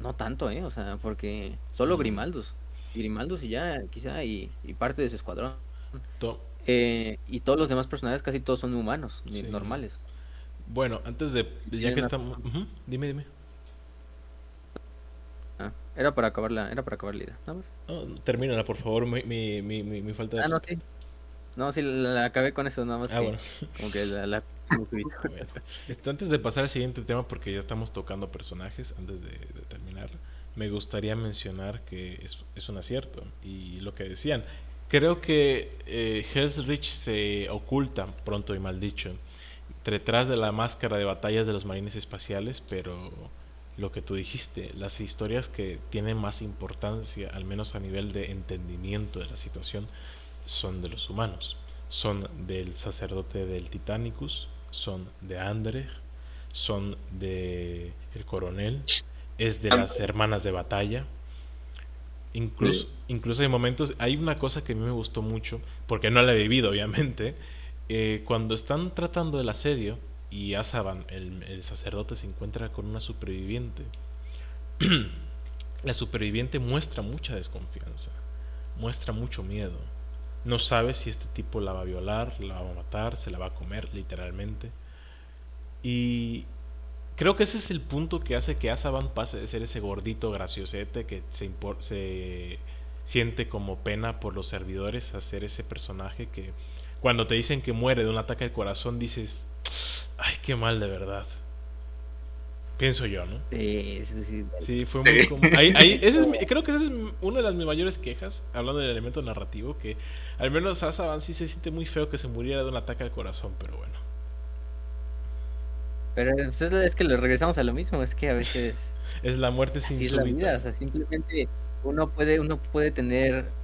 no tanto, ¿eh? O sea, porque solo Mm. Grimaldus. Grimaldus y ya, quizá, y parte de su escuadrón. To- Y todos los demás personajes, casi todos son humanos, sí. normales. Bueno, antes de... Y Ya tienen que una- estamos... Ujú. Dime. era para acabar la idea, nada más. No, termínala, por favor. Mi falta de No, respeto. sí. No, sí, la acabé con eso, nada más Ah, que bueno. como que un poquito. Bueno. Antes de pasar al siguiente tema, porque ya estamos tocando personajes, antes de terminar, me gustaría mencionar que es un acierto. Y lo que decían, creo que Hell's Reach se oculta, pronto y mal dicho, detrás de la máscara de batallas de los marines espaciales, pero lo que tú dijiste, las historias que tienen más importancia, al menos a nivel de entendimiento de la situación, son de los humanos. Son del sacerdote del Titanicus, son de Andrej, son de el coronel, es de las hermanas de batalla. Sí. Incluso hay momentos, hay una cosa que a mí me gustó mucho, porque no la he vivido obviamente, cuando están tratando el asedio y Azaban, el sacerdote, se encuentra con una superviviente. La superviviente muestra mucha desconfianza, muestra mucho miedo. No sabe si este tipo la va a violar, la va a matar, se la va a comer literalmente. Y creo que ese es el punto que hace que Azaban pase de ser ese gordito graciosete que se siente como pena por los servidores a ser ese personaje que cuando te dicen que muere de un ataque al corazón dices, ay, qué mal de verdad. Pienso yo, ¿no? Sí, sí, sí. Sí, fue muy Sí. como... creo que esa es una de las mis mayores quejas, hablando del elemento narrativo, que al menos Azaban sí se siente muy feo que se muriera de un ataque al corazón, pero bueno. Pero pues, es que le regresamos a lo mismo, es que a veces Es la muerte sin así es la vida, súbita. o sea, simplemente uno puede tener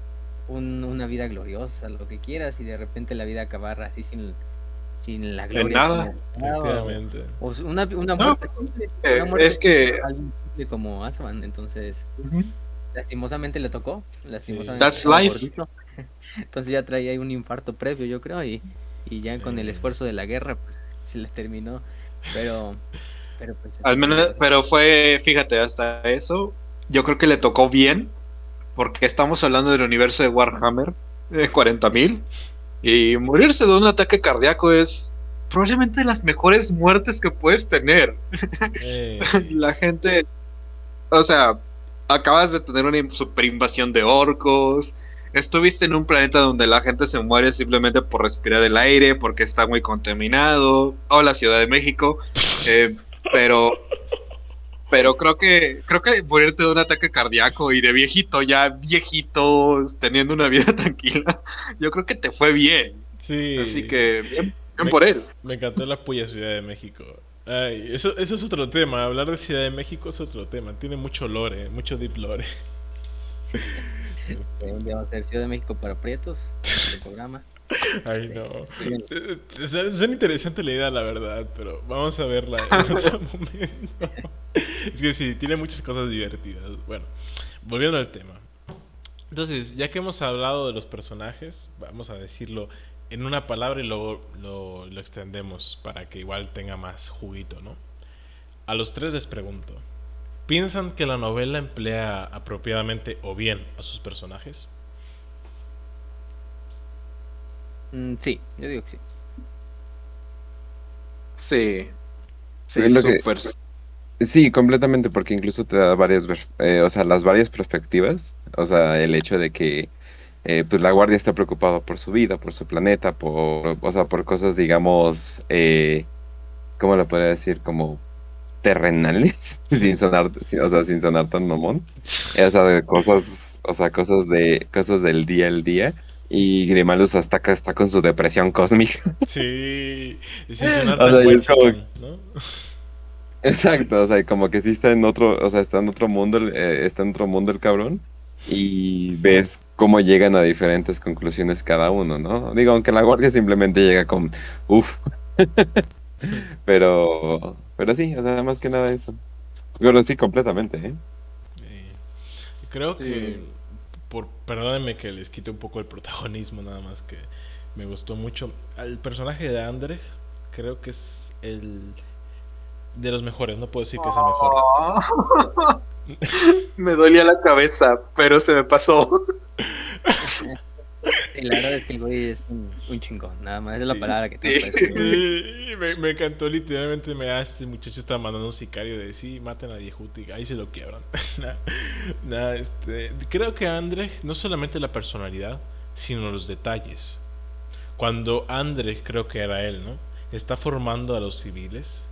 una vida gloriosa, lo que quieras, y de repente la vida acabar así sin la En gloria que nada. uno deseaba, Efectivamente. una No, muerte pues, simple, una muerte es simple que para alguien simple como Asman, entonces ujú, lastimosamente le tocó, Sí, lastimosamente that's estaba life. gordito, entonces ya traía ahí un infarto previo, yo creo, y ya con el eh, esfuerzo de la guerra, pues se les terminó, pero, pero pues Al así son las menos, cosas. pero fue, fíjate, hasta eso, yo creo que le tocó bien, porque estamos hablando del universo de Warhammer, de 40.000, y morirse de un ataque cardíaco es probablemente de las mejores muertes que puedes tener. eh, La gente, o sea, acabas de tener una super invasión de orcos. Estuviste en un planeta donde la gente se muere simplemente por respirar el aire, porque está muy contaminado. O la Ciudad de México. Eh, pero, pero creo que morirte de un ataque cardíaco y de viejito, ya viejitos, teniendo una vida tranquila, yo creo que te fue bien. Así sí, que bien, bien me, por él. me encantó la puya Ciudad de México. Ay, eso es otro tema. Hablar de Ciudad de México es otro tema. Tiene mucho lore, mucho deep lore. Un día va a ser Ciudad de México para prietos, nuestro programa. Ay, no. Síguenlo. Suena interesante la idea, la verdad, pero vamos a verla en otro momento. Es que sí, tiene muchas cosas divertidas. Bueno, volviendo al tema. Entonces, ya que hemos hablado de los personajes, vamos a decirlo en una palabra y luego lo extendemos para que igual tenga más juguito, ¿no? A los tres les pregunto, ¿piensan que la novela emplea apropiadamente o bien a sus personajes? Sí, yo digo que sí. Sí, sí, Es lo que, súper. sí, completamente, porque incluso te da o sea, las varias perspectivas, o sea, el hecho de que pues la guardia está preocupada por su vida, por su planeta, o sea, por cosas, digamos, ¿cómo lo podría decir? Como terrenales, o sea, sin sonar tan mamón. O sea, de cosas, o sea, cosas del día al día. Y Grimalus hasta acá está con su depresión cósmica. Sí, sin sonar O tan sea, y es como, whitezican, ¿no? exacto, o sea, como que sí está en otro, o sea, está en otro mundo, está en otro mundo el cabrón. Y ves cómo llegan a diferentes conclusiones cada uno, ¿no? Digo, aunque la guardia simplemente llega con, uff, pero sí, o sea, más que nada eso. Pero sí, completamente, ¿eh? Eh, Creo que, Sí. perdónenme que les quite un poco el protagonismo, nada más que me gustó mucho. El personaje de Andre creo que es el de los mejores, no puedo decir que es el mejor. Oh, me dolía la cabeza, pero se me pasó. Sí, la verdad es que el güey es un chingón, nada más, esa es la Sí, palabra que tengo Sí. para describirlo. sí, me encantó literalmente, este muchacho está mandando un sicario de sí, maten a Yehuti, ahí se lo quiebran. Creo que Andre, no solamente la personalidad, sino los detalles. Cuando Andre, creo que era él, ¿no? Está formando a los civiles,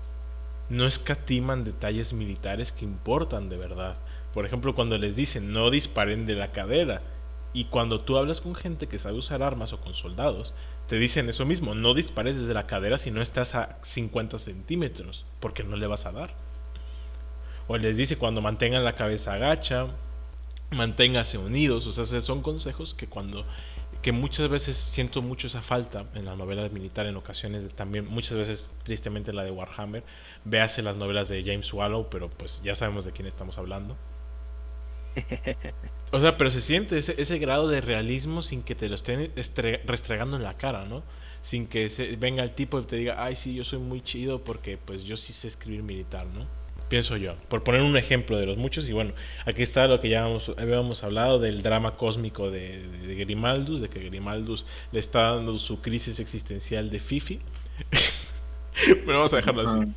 no escatiman detalles militares que importan de verdad. Por ejemplo, cuando les dicen no disparen de la cadera. Y cuando tú hablas con gente que sabe usar armas o con soldados, te dicen eso mismo, no dispares desde la cadera si no estás a 50 centímetros, porque no le vas a dar. o les dice cuando mantengan la cabeza agacha, manténgase unidos, o sea, son consejos que muchas veces siento mucho esa falta en la novela militar en ocasiones, también muchas veces tristemente la de Warhammer, véase las novelas de James Wallow, pero pues ya sabemos de quién estamos hablando. O sea, pero se siente ese grado de realismo sin que te lo estén restregando en la cara, ¿no? Sin que venga el tipo y te diga, ay, sí, yo soy muy chido porque pues yo sí sé escribir militar, ¿no? Pienso yo, por poner un ejemplo de los muchos. Y bueno, aquí está lo que ya habíamos hablado del drama cósmico de Grimaldus, de que Grimaldus le está dando su crisis existencial de Fifi. Pero vamos a dejarlo así.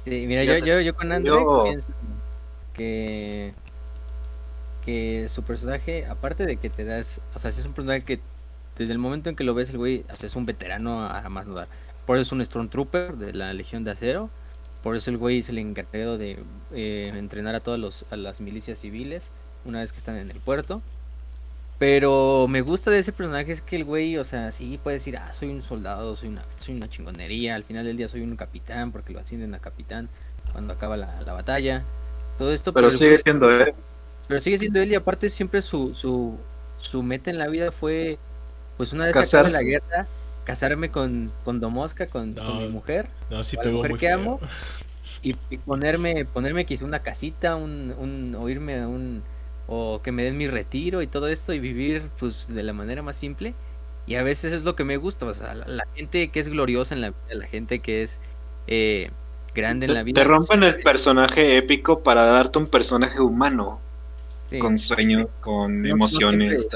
Sí, mira, yo con André pienso que su personaje, aparte de que te das, o sea, si es un personaje que desde el momento en que lo ves el güey, o sea, es un veterano a más no dar. Por eso es un Stormtrooper de la Legión de Acero. Por eso el güey es el encargado de entrenar a a las milicias civiles una vez que están en el puerto. Pero me gusta de ese personaje es que el güey, o sea, sí puede decir, soy un soldado, soy una chingonería. Al final del día soy un capitán porque lo ascienden a capitán cuando acaba la batalla. Todo esto. Pero sigue siendo él. Pero sigue siendo él y aparte siempre su meta en la vida fue, pues una vez Casarse. acabe la guerra, casarme con Domosca, con mi mujer, sí, la mujer que amo, y ponerme quizá una casita, o irme a o que me den mi retiro y todo esto y vivir pues de la manera más simple. Y a veces es lo que me gusta, o sea, la gente que es gloriosa en la vida, la gente que es grande en la vida. Te rompen el personaje épico para darte un personaje humano. Sí. Con sueños, con emociones.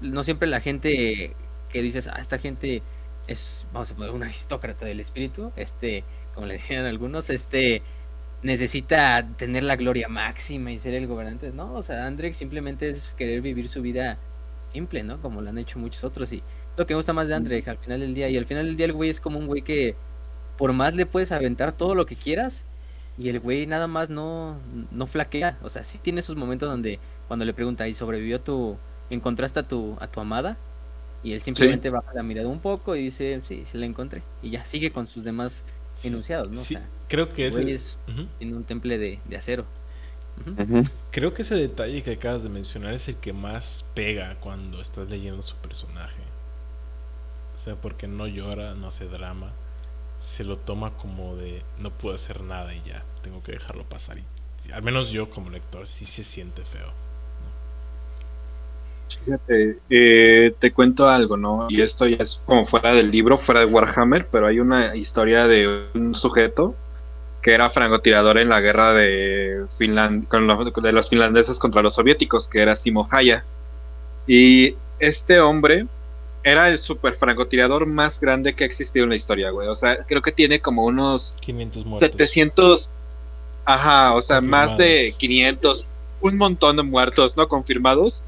No siempre la gente que dices, esta gente es, vamos a poner, un aristócrata del espíritu, como le decían algunos, necesita tener la gloria máxima y ser el gobernante. No, o sea, Andrei simplemente es querer vivir su vida simple, ¿no? Como lo han hecho muchos otros. Y lo que me gusta más de Andrei al final del día. Y al final del día el güey es como un güey que por más le puedes aventar todo lo que quieras. Y el güey nada más no flaquea. O sea, sí tiene esos momentos donde cuando le pregunta, ¿y encontraste a tu amada? Y él simplemente baja la mirada un poco y dice, sí la encontré. Y ya sigue con sus demás enunciados, ¿no? Sí, o sea, creo que es en un temple de acero. Creo que ese detalle que acabas de mencionar es el que más pega cuando estás leyendo su personaje. O sea, porque no llora, no hace drama. Se lo toma como de no puedo hacer nada y ya, tengo que dejarlo pasar. Y al menos yo como lector sí se siente feo. Fíjate, te cuento algo, ¿no? Y esto ya es como fuera del libro, fuera de Warhammer, pero hay una historia de un sujeto que era francotirador en la guerra de de los finlandeses contra los soviéticos, que era Simo Haya. Y este hombre era el super francotirador más grande que ha existido en la historia, güey. O sea, creo que tiene como unos 500 muertos. 700, o sea, más de 500, un montón de muertos, ¿no? Confirmados.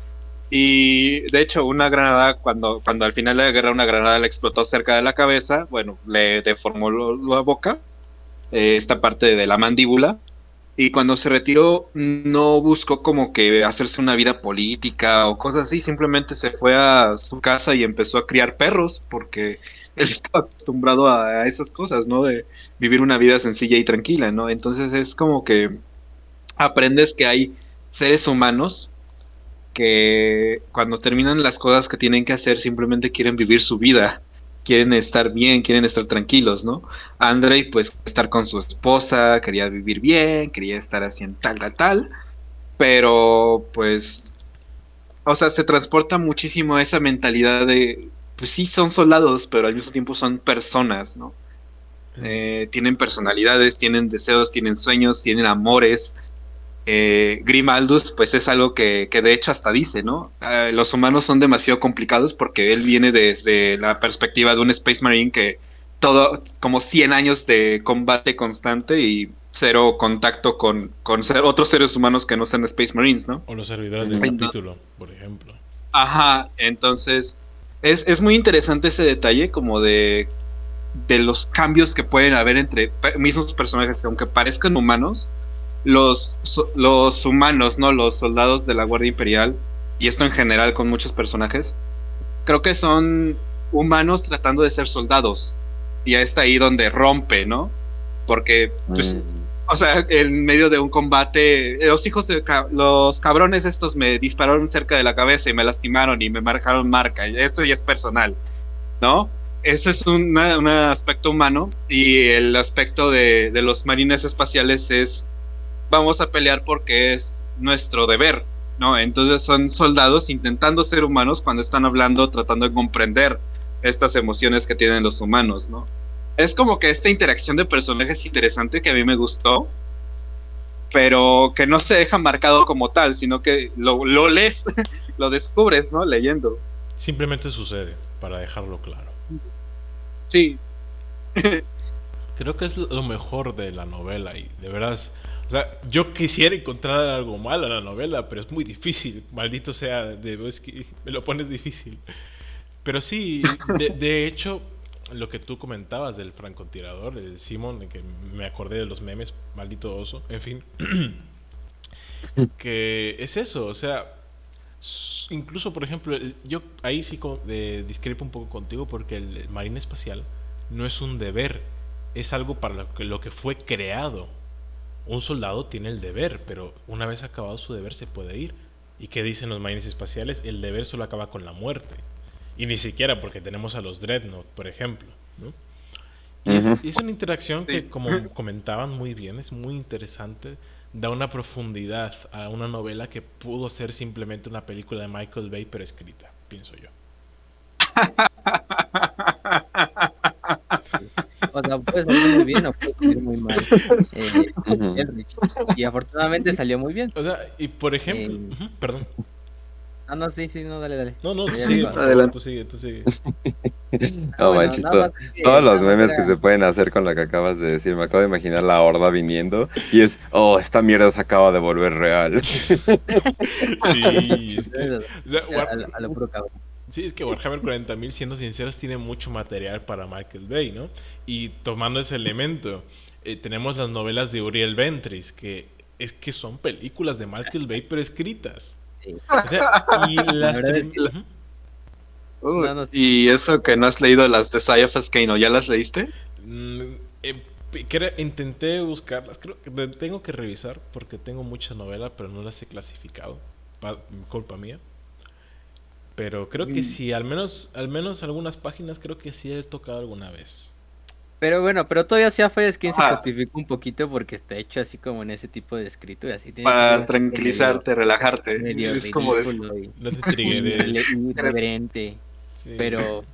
Y de hecho, una granada, cuando al final de la guerra una granada le explotó cerca de la cabeza, bueno, le deformó la boca, esta parte de la mandíbula. Y cuando se retiró, no buscó como que hacerse una vida política o cosas así, simplemente se fue a su casa y empezó a criar perros, porque él estaba acostumbrado a esas cosas, ¿no? De vivir una vida sencilla y tranquila, ¿no? Entonces es como que aprendes que hay seres humanos que cuando terminan las cosas que tienen que hacer, simplemente quieren vivir su vida. Quieren estar bien, quieren estar tranquilos, ¿no? Andrei, pues, estar con su esposa, quería vivir bien, quería estar haciendo tal, pero, pues, o sea, se transporta muchísimo a esa mentalidad de, pues sí, son soldados, pero al mismo tiempo son personas, ¿no? Tienen personalidades, tienen deseos, tienen sueños, tienen amores. Grimaldus, pues es algo que de hecho hasta dice, ¿no? Los humanos son demasiado complicados porque él viene desde la perspectiva de un Space Marine que todo, como 100 años de combate constante y cero contacto con otros seres humanos que no sean Space Marines, ¿no? O los servidores del capítulo, por ejemplo. Ajá, entonces es muy interesante ese detalle como de los cambios que pueden haber entre mismos personajes que aunque parezcan humanos, los humanos, ¿no? Los soldados de la Guardia Imperial, y esto en general con muchos personajes, creo que son humanos tratando de ser soldados. Y ya está ahí donde rompe, ¿no? Porque, pues, O sea, en medio de un combate, los cabrones estos me dispararon cerca de la cabeza y me lastimaron y me marcaron marca. Esto ya es personal, ¿no? Ese es un aspecto humano, y el aspecto de los marines espaciales es: vamos a pelear porque es nuestro deber, ¿no? Entonces son soldados intentando ser humanos cuando están hablando, tratando de comprender estas emociones que tienen los humanos, ¿no? Es como que esta interacción de personajes interesante que a mí me gustó, pero que no se deja marcado como tal, sino que lo lees, lo descubres, ¿no? Leyendo. Simplemente sucede, para dejarlo claro. Sí. Creo que es lo mejor de la novela y de verdad, o sea, yo quisiera encontrar algo malo en la novela, pero es muy difícil, maldito sea, es que me lo pones difícil. Pero sí, de hecho, lo que tú comentabas del francotirador, de Simon, que me acordé de los memes, maldito oso, en fin, que es eso, o sea, incluso, por ejemplo, yo ahí sí discrepo un poco contigo porque el marine espacial no es un deber, es algo para lo que fue creado. Un soldado tiene el deber, pero una vez acabado su deber se puede ir. ¿Y qué dicen los marines espaciales? El deber solo acaba con la muerte. Y ni siquiera porque tenemos a los Dreadnought, por ejemplo, ¿no? Y es una interacción que, Sí. como comentaban muy bien, es muy interesante. Da una profundidad a una novela que pudo ser simplemente una película de Michael Bay, pero escrita, pienso yo. Sí. O sea, puede salir muy bien o puede salir muy mal. Ujú. Elrich. Y afortunadamente salió muy bien. O sea, y por ejemplo, Eh, perdón. no, sí, sí, no, dale, dale. No, tú Ya sigue, iba. por favor, Adelante. tú sigue. Ah, No bueno, manches, nada más todos que, los nada más memes que se era. pueden hacer con lo que acabas de decir. Me acabo de imaginar la horda viniendo y es, oh, esta mierda se acaba de volver real. Sí, es que, o sea, A lo puro cabrón. sí, es que Warhammer 40.000, siendo sinceros, tiene mucho material para Michael Bay, ¿no? Y tomando ese elemento, tenemos las novelas de Uriel Ventris, que es que son películas de Michael Bay, pero escritas. Sí. O sea, y La las verdad es que. No, no, Y eso que no has leído las de Saya Fascano, ¿ya las leíste? Mm, intenté buscarlas, creo que tengo que revisar porque tengo mucha novela, pero no las he clasificado, culpa mía. Pero creo que sí, al menos algunas páginas creo que sí he tocado alguna vez. pero bueno, pero todavía sea Fire Skin se Ajá, justifica un poquito porque está hecho así como en ese tipo de escritura, así tiene que ser para un poco medio, tranquilizarte, relajarte. medio Es como de... ridículo No te triggeres. y irreverente, Sí. pero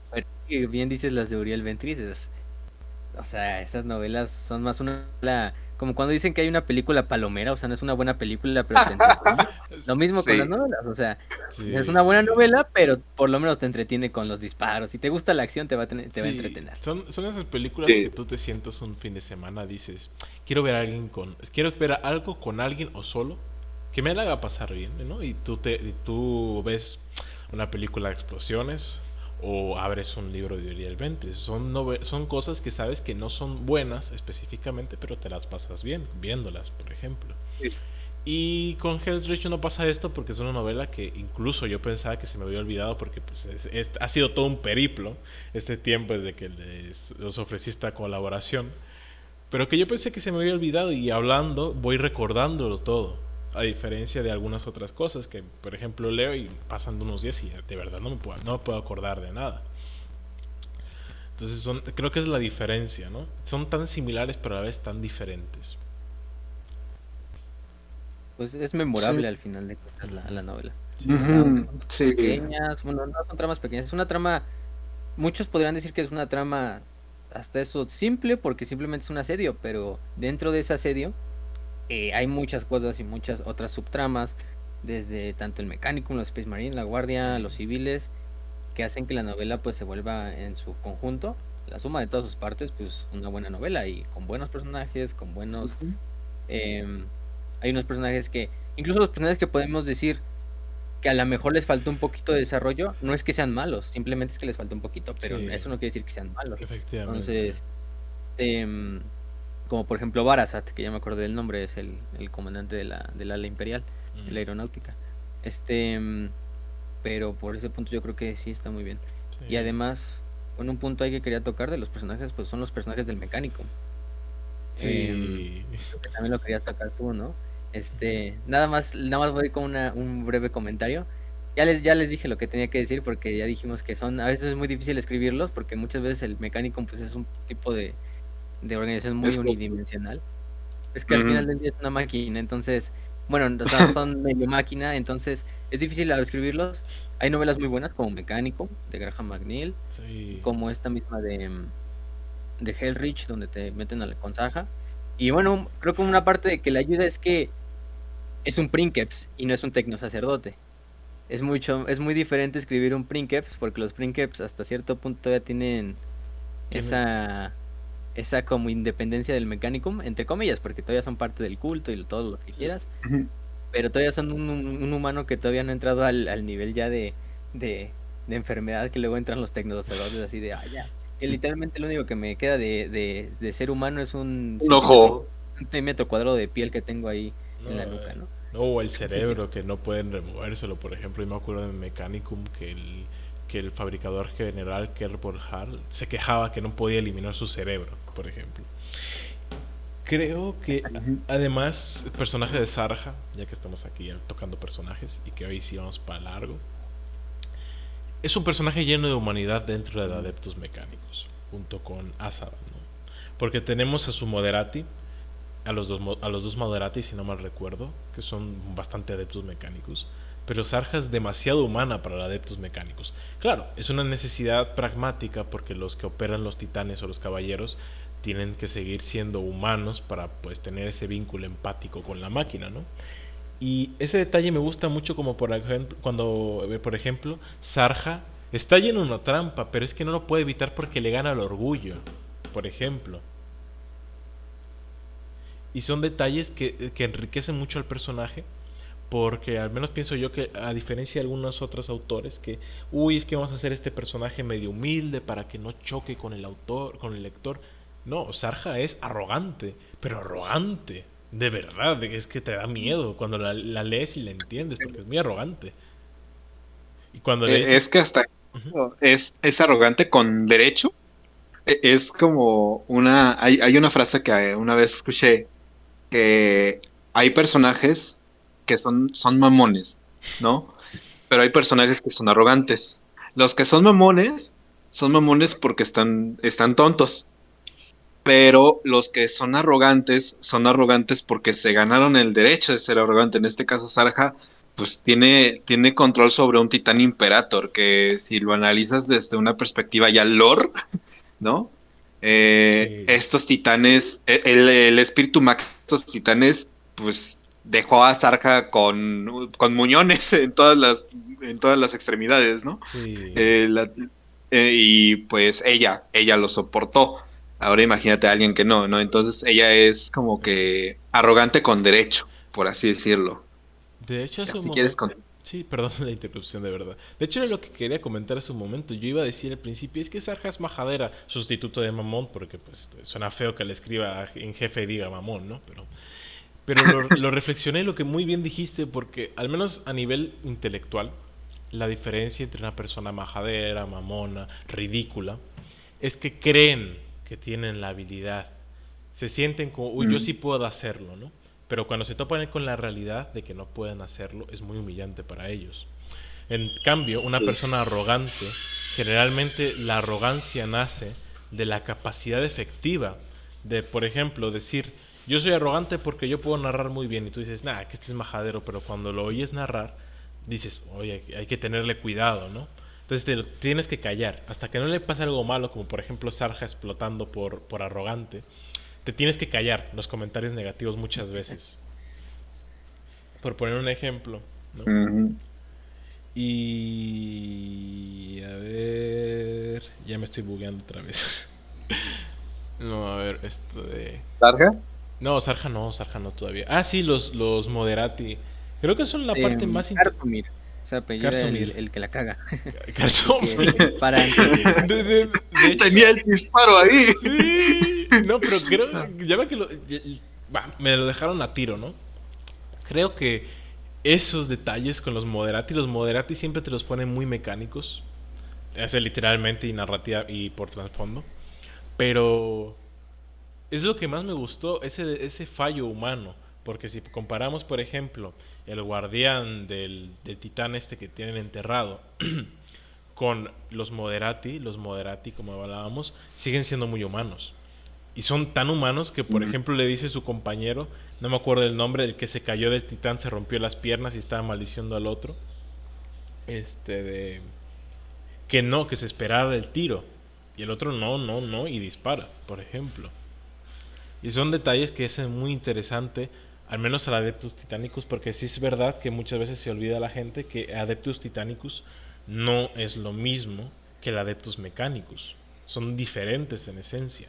sí, bien dices las de Uriel Ventris, o sea, esas novelas son más como cuando dicen que hay una película palomera, o sea, no es una buena película, pero te entretiene. Lo mismo con las Sí, novelas, o sea, es Sí. una buena novela, pero por lo menos te entretiene con los disparos. Si te gusta la acción, te va a Sí, entretener. son esas películas que sí. tú te sientas un fin de semana, dices, quiero ver algo con alguien o solo que me la haga pasar bien, ¿no? Y tú ves una película de explosiones o abres un libro de Uriel Ventris. Son cosas que sabes que no son buenas específicamente, pero te las pasas bien viéndolas, por ejemplo. Sí. Y con Hell's no pasa esto porque es una novela que incluso yo pensaba que se me había olvidado porque pues, ha sido todo un periplo este tiempo desde que les ofrecí esta colaboración. Pero que yo pensé que se me había olvidado y hablando voy recordándolo todo. A diferencia de algunas otras cosas que, por ejemplo, leo y pasan unos días y de verdad no me puedo acordar de nada. Entonces creo que es la diferencia, ¿no? Son tan similares pero a la vez tan diferentes. Pues es Sí. memorable al final de cuentas la novela. Sí, O sea, aunque Ujú, son sí. pequeñas, bueno, no son tramas pequeñas, es una trama, muchos podrían decir que es una trama hasta eso simple porque simplemente es un asedio, pero dentro de ese asedio hay muchas cosas y muchas otras subtramas, desde tanto el mecánico, los Space Marine, la guardia, los civiles, que hacen que la novela pues se vuelva en su conjunto, la suma de todas sus partes, pues una buena novela y con buenos personajes, con buenos... em, hay unos personajes que, incluso los personajes que podemos decir que a lo mejor les faltó un poquito de desarrollo, no es que sean malos, simplemente es que les faltó un poquito, pero sí, eso no quiere decir que sean malos. efectivamente. Entonces, em, como por ejemplo Barasat, que ya me acordé del nombre, es el comandante del ala imperial, de la Mm, aeronáutica. Pero por ese punto yo creo que sí está muy bien. Y sí. además, en un punto ahí que quería tocar de los personajes, pues son los personajes del mecánico. Em, Sí. Creo que también lo querías tocar tú, ¿no? Nada más voy con un breve comentario. Ya les dije lo que tenía que decir porque ya dijimos que a veces es muy difícil escribirlos porque muchas veces el mecánico pues es un tipo de organización muy Es que- unidimensional. Es que al final Ujú. del día es una máquina, entonces, bueno, o sea, son medio máquina, entonces es difícil escribirlos. Hay novelas muy buenas como Mecánico, de Graham McNeill, Sí. como esta misma de Hellrich, donde te meten a la consaja. Y bueno, creo que una parte de que le ayuda es que es un princeps y no es un tecno sacerdote. Es muy diferente escribir un princeps porque los princeps hasta cierto punto todavía tienen Tienen. esa, esa como independencia del mechanicum, entre comillas, porque todavía son parte del culto y todo lo que quieras, pero todavía son un humano que todavía no ha entrado al nivel ya de, de enfermedad que luego entran los tecnosacerdotes así de, ya, que literalmente lo único que me queda de ser humano es Un ojo. un centímetro cuadrado de piel que tengo ahí en No, la nuca, ¿no? no, o el Sí, cerebro que no pueden removérselo, por ejemplo. Yo me acuerdo de Mechanicum que el fabricador general Kerbal Hall se quejaba que no podía eliminar su cerebro, por ejemplo. Creo que Ujú. además el personaje de Sarja, ya que estamos aquí tocando personajes y que hoy sí vamos para largo, es un personaje lleno de humanidad dentro de Adeptos Mecánicos, junto con Asadan, ¿no? Porque tenemos a su Moderati, a los dos Moderati, si no mal recuerdo, que son bastante adeptos mecánicos, pero Sarja es demasiado humana para los adeptos mecánicos. Claro, es una necesidad pragmática porque los que operan los titanes o los caballeros tienen que seguir siendo humanos para pues tener ese vínculo empático con la máquina, ¿no? Y ese detalle me gusta mucho como por ejemplo, cuando, por ejemplo, Sarja está lleno de una trampa, pero es que no lo puede evitar porque le gana el orgullo, por ejemplo. Y son detalles que enriquecen mucho al personaje, porque al menos pienso yo que a diferencia de algunos otros autores que, uy, es que vamos a hacer este personaje medio humilde para que no choque con el autor, con el lector. No, Sarja es arrogante, pero arrogante, de verdad, es que te da miedo cuando la lees y la entiendes, porque es muy arrogante. Y cuando le dices, Es que hasta ujú, es arrogante con derecho. Es como hay una frase que una vez escuché que hay personajes que son mamones, ¿no? Pero hay personajes que son arrogantes. Los que son mamones porque están tontos. Pero los que son arrogantes porque se ganaron el derecho de ser arrogante. En este caso, Sarja, pues tiene control sobre un titán imperator, que si lo analizas desde una perspectiva ya lore, ¿no? sí, Estos titanes, el espíritu máximo de estos titanes, pues dejó a Sarja con muñones en todas las extremidades, ¿no? sí. Eh, la- y pues ella lo soportó. Ahora imagínate a alguien que no, ¿no? Entonces ella es como que arrogante con derecho, por así decirlo. De hecho, Ya, hace un si quieres momento. con... Sí, perdón la interrupción de verdad. De hecho, era lo que quería comentar hace un momento. Yo iba a decir al principio, es que Sarja es majadera, sustituto de Mamón, porque pues suena feo que le escriba en jefe y diga Mamón, ¿no? Pero lo reflexioné lo que muy bien dijiste, porque al menos a nivel intelectual, la diferencia entre una persona majadera, mamona, ridícula, es que creen que tienen la habilidad. Se sienten como, uy, yo sí Mm, puedo hacerlo, ¿no? Pero cuando se topan con la realidad de que no pueden hacerlo, es muy humillante para ellos. En cambio, una sí. persona arrogante, generalmente la arrogancia nace de la capacidad efectiva de, por ejemplo, decir, yo soy arrogante porque yo puedo narrar muy bien y tú dices, nada, que este es majadero, pero cuando lo oyes narrar, dices, oye, hay que tenerle cuidado, ¿no? Entonces te lo tienes que callar. Hasta que no le pase algo malo, como por ejemplo Sarja explotando por arrogante, te tienes que callar los comentarios negativos muchas veces. Por poner un ejemplo, ¿no? Ujú. Y... A ver... Ya me estoy bugueando otra vez. No, a ver, esto de... ¿Larga? No, Sarja no todavía. Ah, sí, los Moderati. Creo que son la parte más... Karsumir, o sea, apellido era Karsumir. el que la caga, el Karsum. que dispara antes de De, llegar. de, de hecho... Tenía el disparo ahí. Sí. No, pero creo... Ya ve que me lo dejaron a tiro, ¿no? Creo que esos detalles con los Moderati siempre te los ponen muy mecánicos. Literalmente y narrativa y por trasfondo. Pero Es lo que más me gustó, ese fallo humano. Porque si comparamos, por ejemplo, el guardián del titán este que tienen enterrado con los moderati, como hablábamos, siguen siendo muy humanos. Y son tan humanos que, por Mm. ejemplo, le dice su compañero, no me acuerdo el nombre, el que se cayó del titán, se rompió las piernas y estaba maldiciendo al otro, de que no, que se esperara el tiro. Y el otro no, no, no, y dispara, por ejemplo. Y son detalles que es muy interesante, al menos al Adeptus Titanicus, porque sí es verdad que muchas veces se olvida a la gente que Adeptus Titanicus no es lo mismo que el Adeptus Mechanicus. Son diferentes en esencia.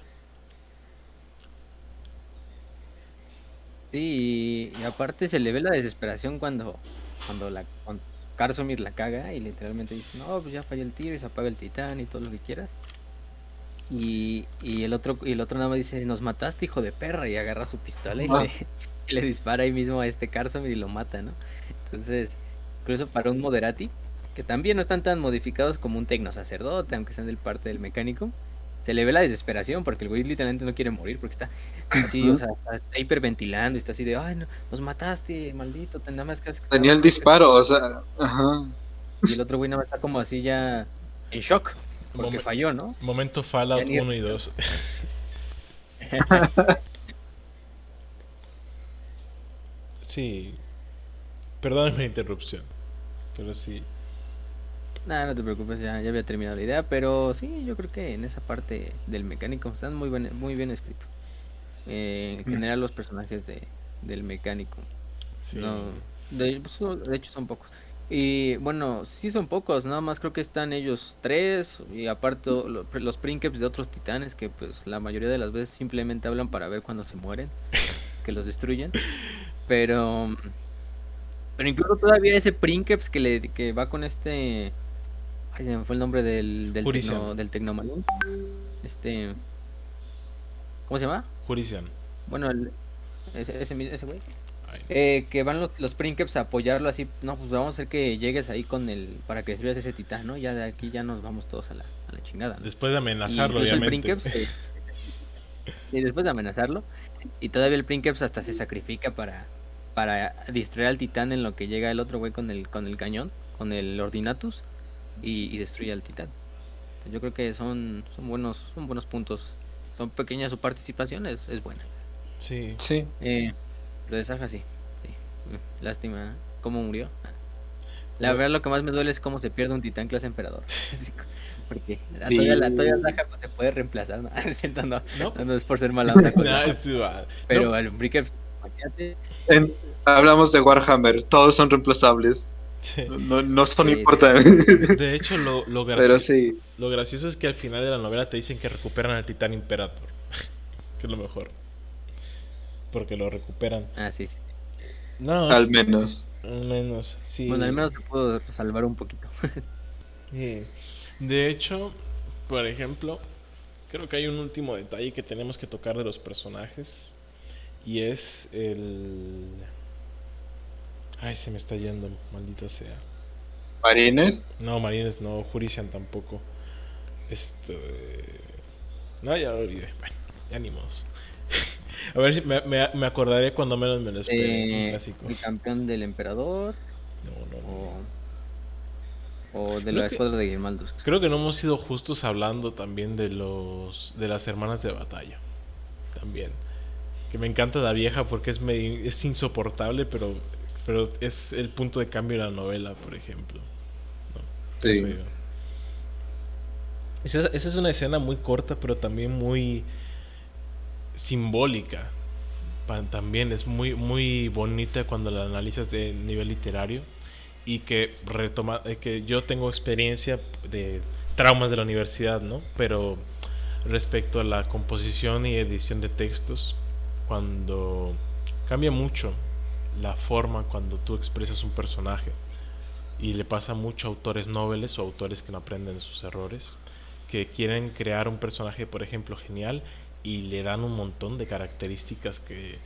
Sí, y aparte se le ve la desesperación cuando Carsomir la caga y literalmente dice, no, pues ya falló el tiro y se apaga el titán y todo lo que quieras. Y el otro nada más dice, nos mataste, hijo de perra, y agarra su pistola y Ah, y le dispara ahí mismo a este Carsomir y lo mata, ¿no? Entonces, incluso para un Moderati, que también no están tan modificados como un tecno sacerdote, aunque sean del parte del mecánico, se le ve la desesperación porque el güey literalmente no quiere morir porque está así, o ujú. sea, está hiperventilando y está así de, ay, no, nos mataste, maldito, nada Tenía más el querías que... disparo, o sea, ajá. Y el otro güey nada más está como así ya en shock porque Mom- falló, ¿no? Momento Ya Fallout ni... 1 y 2. Sí, perdóname la interrupción, pero sí. Nada, no te preocupes, ya había terminado la idea, pero sí, yo creo que en esa parte del mecánico están muy bien escritos. En general los personajes del mecánico, Sí. no, de hecho son pocos. Y bueno, sí son pocos, nada más creo que están ellos tres y aparte los princeps de otros titanes que pues la mayoría de las veces simplemente hablan para ver cuando se mueren, que los destruyen, pero pero incluso todavía ese princeps que va con este... Ay, se me fue el nombre Jurisian. del Tecnomalón. Este, ¿cómo se llama? Jurisian. Bueno, ese güey. Ay, Que van los Princeps a apoyarlo así. No, pues vamos a hacer que llegues ahí para que destruyas ese titán, ¿no? Ya de aquí ya nos vamos todos a la chingada, ¿no? después de Y amenazarlo, incluso el obviamente. Princeps, y después de amenazarlo, y todavía el Princeps hasta se sacrifica para distraer al titán en lo que llega el otro güey con el cañón, con el Ordinatus, y destruye al titán. Yo creo que son buenos puntos. Son pequeñas, su participación es buena. Sí. Sí. Eh, lo de Saja sí. Sí. Lástima cómo murió. La Lo- verdad lo que más me duele es cómo se pierde un titán clase emperador. Así porque todavía Sí. Saja pues, se puede reemplazar, ¿no? Es cierto, no, no, no es por ser mala onda con nah, Saja. no, Pero el Brickers, imagínate. En- Hablamos de Warhammer, todos son reemplazables. sí. No son Sí, sí. importantes. De hecho, Pero sí. lo gracioso es que al final de la novela te dicen que recuperan al Titán Imperator, que es lo mejor, porque lo recuperan. Ah, sí, sí. No, Al menos. al menos, Bueno, al sí. menos se pudo salvar un poquito. Sí. De hecho, por ejemplo, creo que hay un último detalle que tenemos que tocar de los personajes, y es el... Ay, se me está yendo, maldita sea. Marines. No, Marines no, Jurisian tampoco. Esto... No, ya lo olvidé. Bueno, ya ni modos. A ver si me acordaré cuando menos me lo espere. Un clásico. El campeón del emperador No, no, no, o, no. o de la Creo que, escuadra de Girmaldus. creo que no hemos sido justos hablando también de las hermanas de batalla. También. Que me encanta la vieja porque es insoportable, pero es el punto de cambio de la novela, por ejemplo. No, pienso Sí. yo. Esa es una escena muy corta, pero también muy simbólica. También es muy, muy bonita cuando la analizas de nivel literario y que yo tengo experiencia de traumas de la universidad, ¿no? Pero respecto a la composición y edición de textos, cuando cambia mucho la forma cuando tú expresas un personaje y le pasa mucho a autores nobles o autores que no aprenden de sus errores, que quieren crear un personaje, por ejemplo, genial y le dan un montón de características que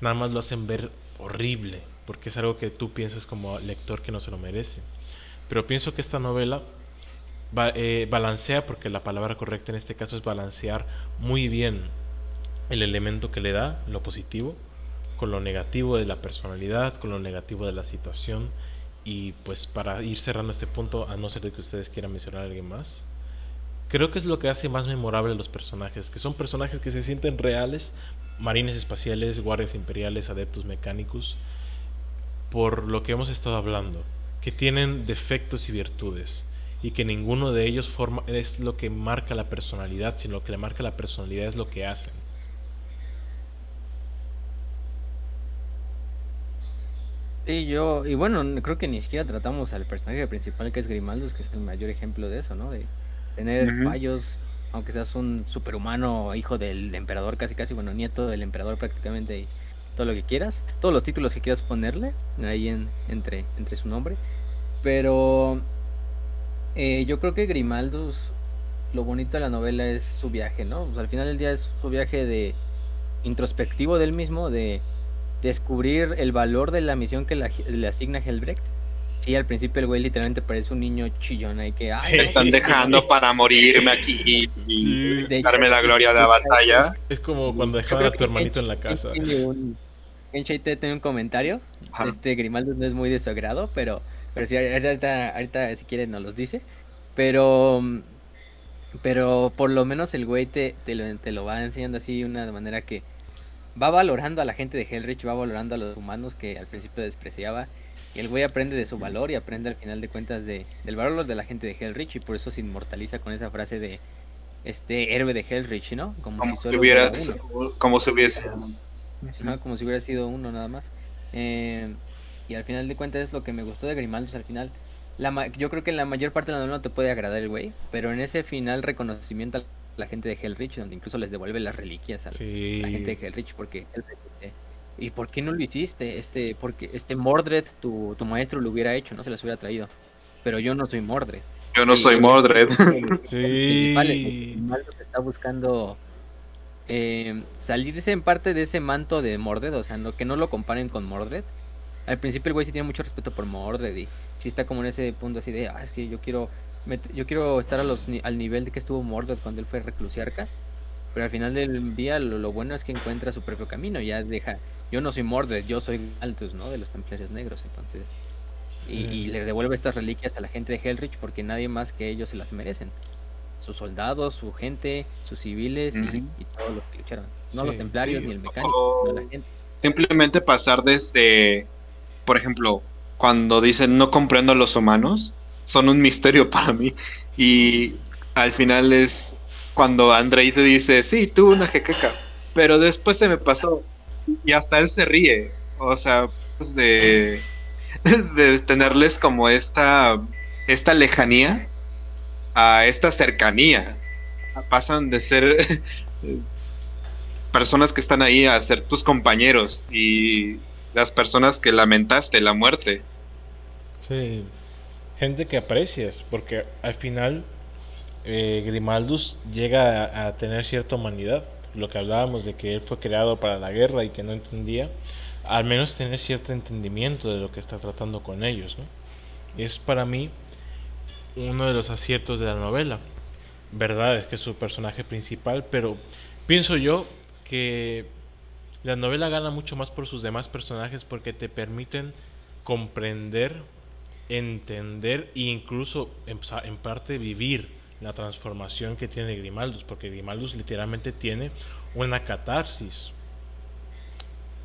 nada más lo hacen ver horrible, porque es algo que tú piensas como lector que no se lo merece. Pero pienso que esta novela balancea, porque la palabra correcta en este caso es balancear muy bien el elemento que le da, lo positivo, con lo negativo de la personalidad, con lo negativo de la situación. Y pues para ir cerrando este punto, a no ser de que ustedes quieran mencionar a alguien más, creo que es lo que hace más memorable los personajes, que son personajes que se sienten reales, marines espaciales, guardias imperiales, adeptos mecánicos, por lo que hemos estado hablando, que tienen defectos y virtudes, y que ninguno de ellos es lo que marca la personalidad, sino lo que le marca la personalidad es lo que hacen. Sí, y bueno, creo que ni siquiera tratamos al personaje principal que es Grimaldus, que es el mayor ejemplo de eso, ¿no? De tener Ujú. fallos, aunque seas un superhumano, hijo del emperador casi casi, bueno, nieto del emperador prácticamente, y todo lo que quieras, todos los títulos que quieras ponerle ahí entre su nombre. Pero yo creo que Grimaldus, lo bonito de la novela es su viaje, ¿no? Pues al final del día es su viaje de introspectivo del mismo, de descubrir el valor de la misión que le asigna Helbrecht. Sí, al principio el güey literalmente parece un niño chillón ahí que, ay, Me no, están pues es que... dejando para morirme aquí y Sí, De hecho, darme la gloria de la es, batalla. es como cuando yo dejaban creo a tu que hermanito en la casa. Kenshite tiene un comentario. Ajá. Grimaldo no es muy de su agrado, pero sí, ahorita si quiere nos los dice. Pero, pero por lo menos el güey te lo va enseñando así de una manera que va valorando a la gente de Hellrich, va valorando a los humanos que al principio despreciaba. Y el güey aprende de su valor y aprende al final de cuentas del valor de la gente de Hellrich. Y por eso se inmortaliza con esa frase de este héroe de Hellrich, ¿no? Como si Como si solo hubiera uno. como si hubiese. Ajá, como si hubiera sido uno nada más. Eh, y al final de cuentas es lo que me gustó de Grimaldos al final. Yo creo que en la mayor parte de la novela no te puede agradar el güey, pero en ese final reconocimiento a la gente de Hellrich, donde incluso les devuelve las reliquias a la gente Sí, de Hellrich, porque Hellrich dice, ¿y por qué no lo hiciste? Porque Mordred, tu maestro, lo hubiera hecho, no se las hubiera traído. Pero yo no soy Mordred. Yo no soy Y es Mordred. uno de los puntos principales, ¿no? sí. Grimaldo está buscando salirse en parte de ese manto de Mordred, o sea, que no lo comparen con Mordred. Al principio el güey sí tiene mucho respeto por Mordred y sí está como en ese punto así de, es que yo quiero estar al nivel de que estuvo Mordred cuando él fue reclusiarca, pero al final del día lo bueno es que encuentra su propio camino, ya deja, yo no soy Mordred, yo soy Altus, ¿no? De los Templarios Negros, entonces, y le devuelve estas reliquias a la gente de Hellrich porque nadie más que ellos se las merecen, sus soldados, su gente, sus civiles Ujú. y todos los que lucharon. No los Sí. templarios Sí, ni el mecánico, sino la o gente. simplemente pasar desde, por ejemplo, cuando dicen no comprendo a los humanos, son un misterio para mí. Y al final es cuando Andrei te dice, sí, tuve una jequeca, pero después se me pasó. Y hasta él se ríe. O sea, pues de tenerles como esta lejanía a esta cercanía. Pasan de ser personas que están ahí a ser tus compañeros y las personas que lamentaste la muerte. Sí. Gente que aprecias, porque al final Grimaldus llega a tener cierta humanidad. Lo que hablábamos de que él fue creado para la guerra y que no entendía, al menos tener cierto entendimiento de lo que está tratando con ellos, ¿no? Es para mí uno de los aciertos de la novela. Verdad es que es su personaje principal, pero pienso yo que la novela gana mucho más por sus demás personajes porque te permiten comprender, entender e incluso en parte vivir la transformación que tiene Grimaldus, porque Grimaldus literalmente tiene una catarsis.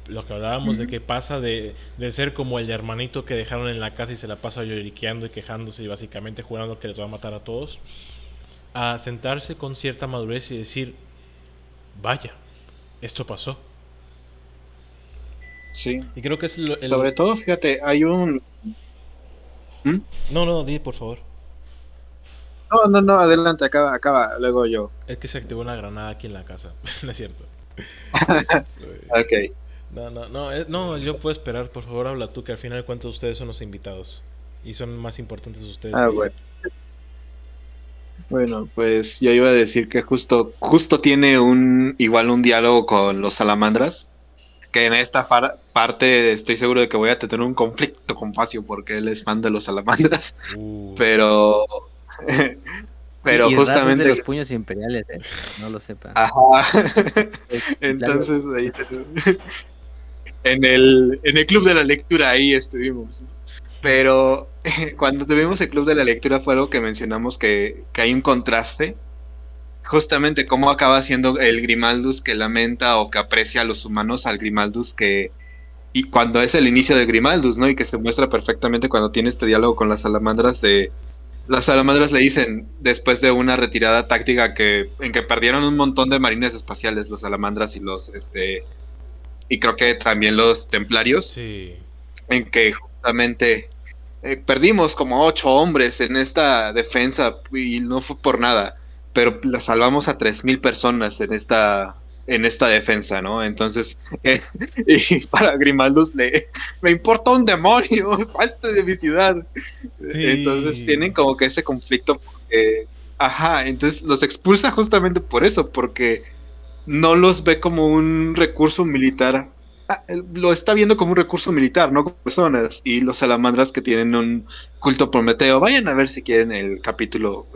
Lo que hablábamos de Ujú. que pasa de ser como el hermanito que dejaron en la casa y se la pasa lloriqueando y quejándose y básicamente jurando que les va a matar a todos, a sentarse con cierta madurez y decir, vaya, esto pasó. Sí. Y creo que es Sobre todo, fíjate, hay un... ¿Mm? No, no, di por favor. No, no, no, adelante, acaba, acaba, luego yo. Es que se activó una granada aquí en la casa. No es cierto. Este, Ok. no, no, no, no, yo puedo esperar. Por favor, habla tú, que al final cuento ustedes son los invitados. Y son más importantes ustedes Ah, que yo. bueno. Bueno, pues yo iba a decir que justo tiene igual un diálogo con los salamandras, que en esta parte estoy seguro de que voy a tener un conflicto con Facio porque él es fan de los salamandras, Uh, pero pero Y Raz es de justamente, los puños imperiales, no lo sepa. ajá, Claro, entonces ahí en el club de la lectura ahí estuvimos. Pero cuando tuvimos el club de la lectura fue algo que mencionamos que hay un contraste, justamente cómo acaba siendo el Grimaldus que lamenta o que aprecia a los humanos al Grimaldus que, y cuando es el inicio del Grimaldus, ¿no? Y que se muestra perfectamente cuando tiene este diálogo con las salamandras de... Las salamandras le dicen, después de una retirada táctica en que perdieron un montón de marines espaciales, los salamandras y y creo que también los templarios, Sí. en que justamente perdimos como 8 hombres en esta defensa y no fue por nada, pero la salvamos a 3000 personas en esta defensa, ¿no? Entonces, y para Grimaldus me importa un demonio, salte de mi ciudad. Entonces Sí. tienen como que ese conflicto, ajá, entonces los expulsa justamente por eso, porque no los ve como un recurso militar. Lo está viendo como un recurso militar, no como personas. Y los salamandras que tienen un culto Prometeo, vayan a ver si quieren el capítulo,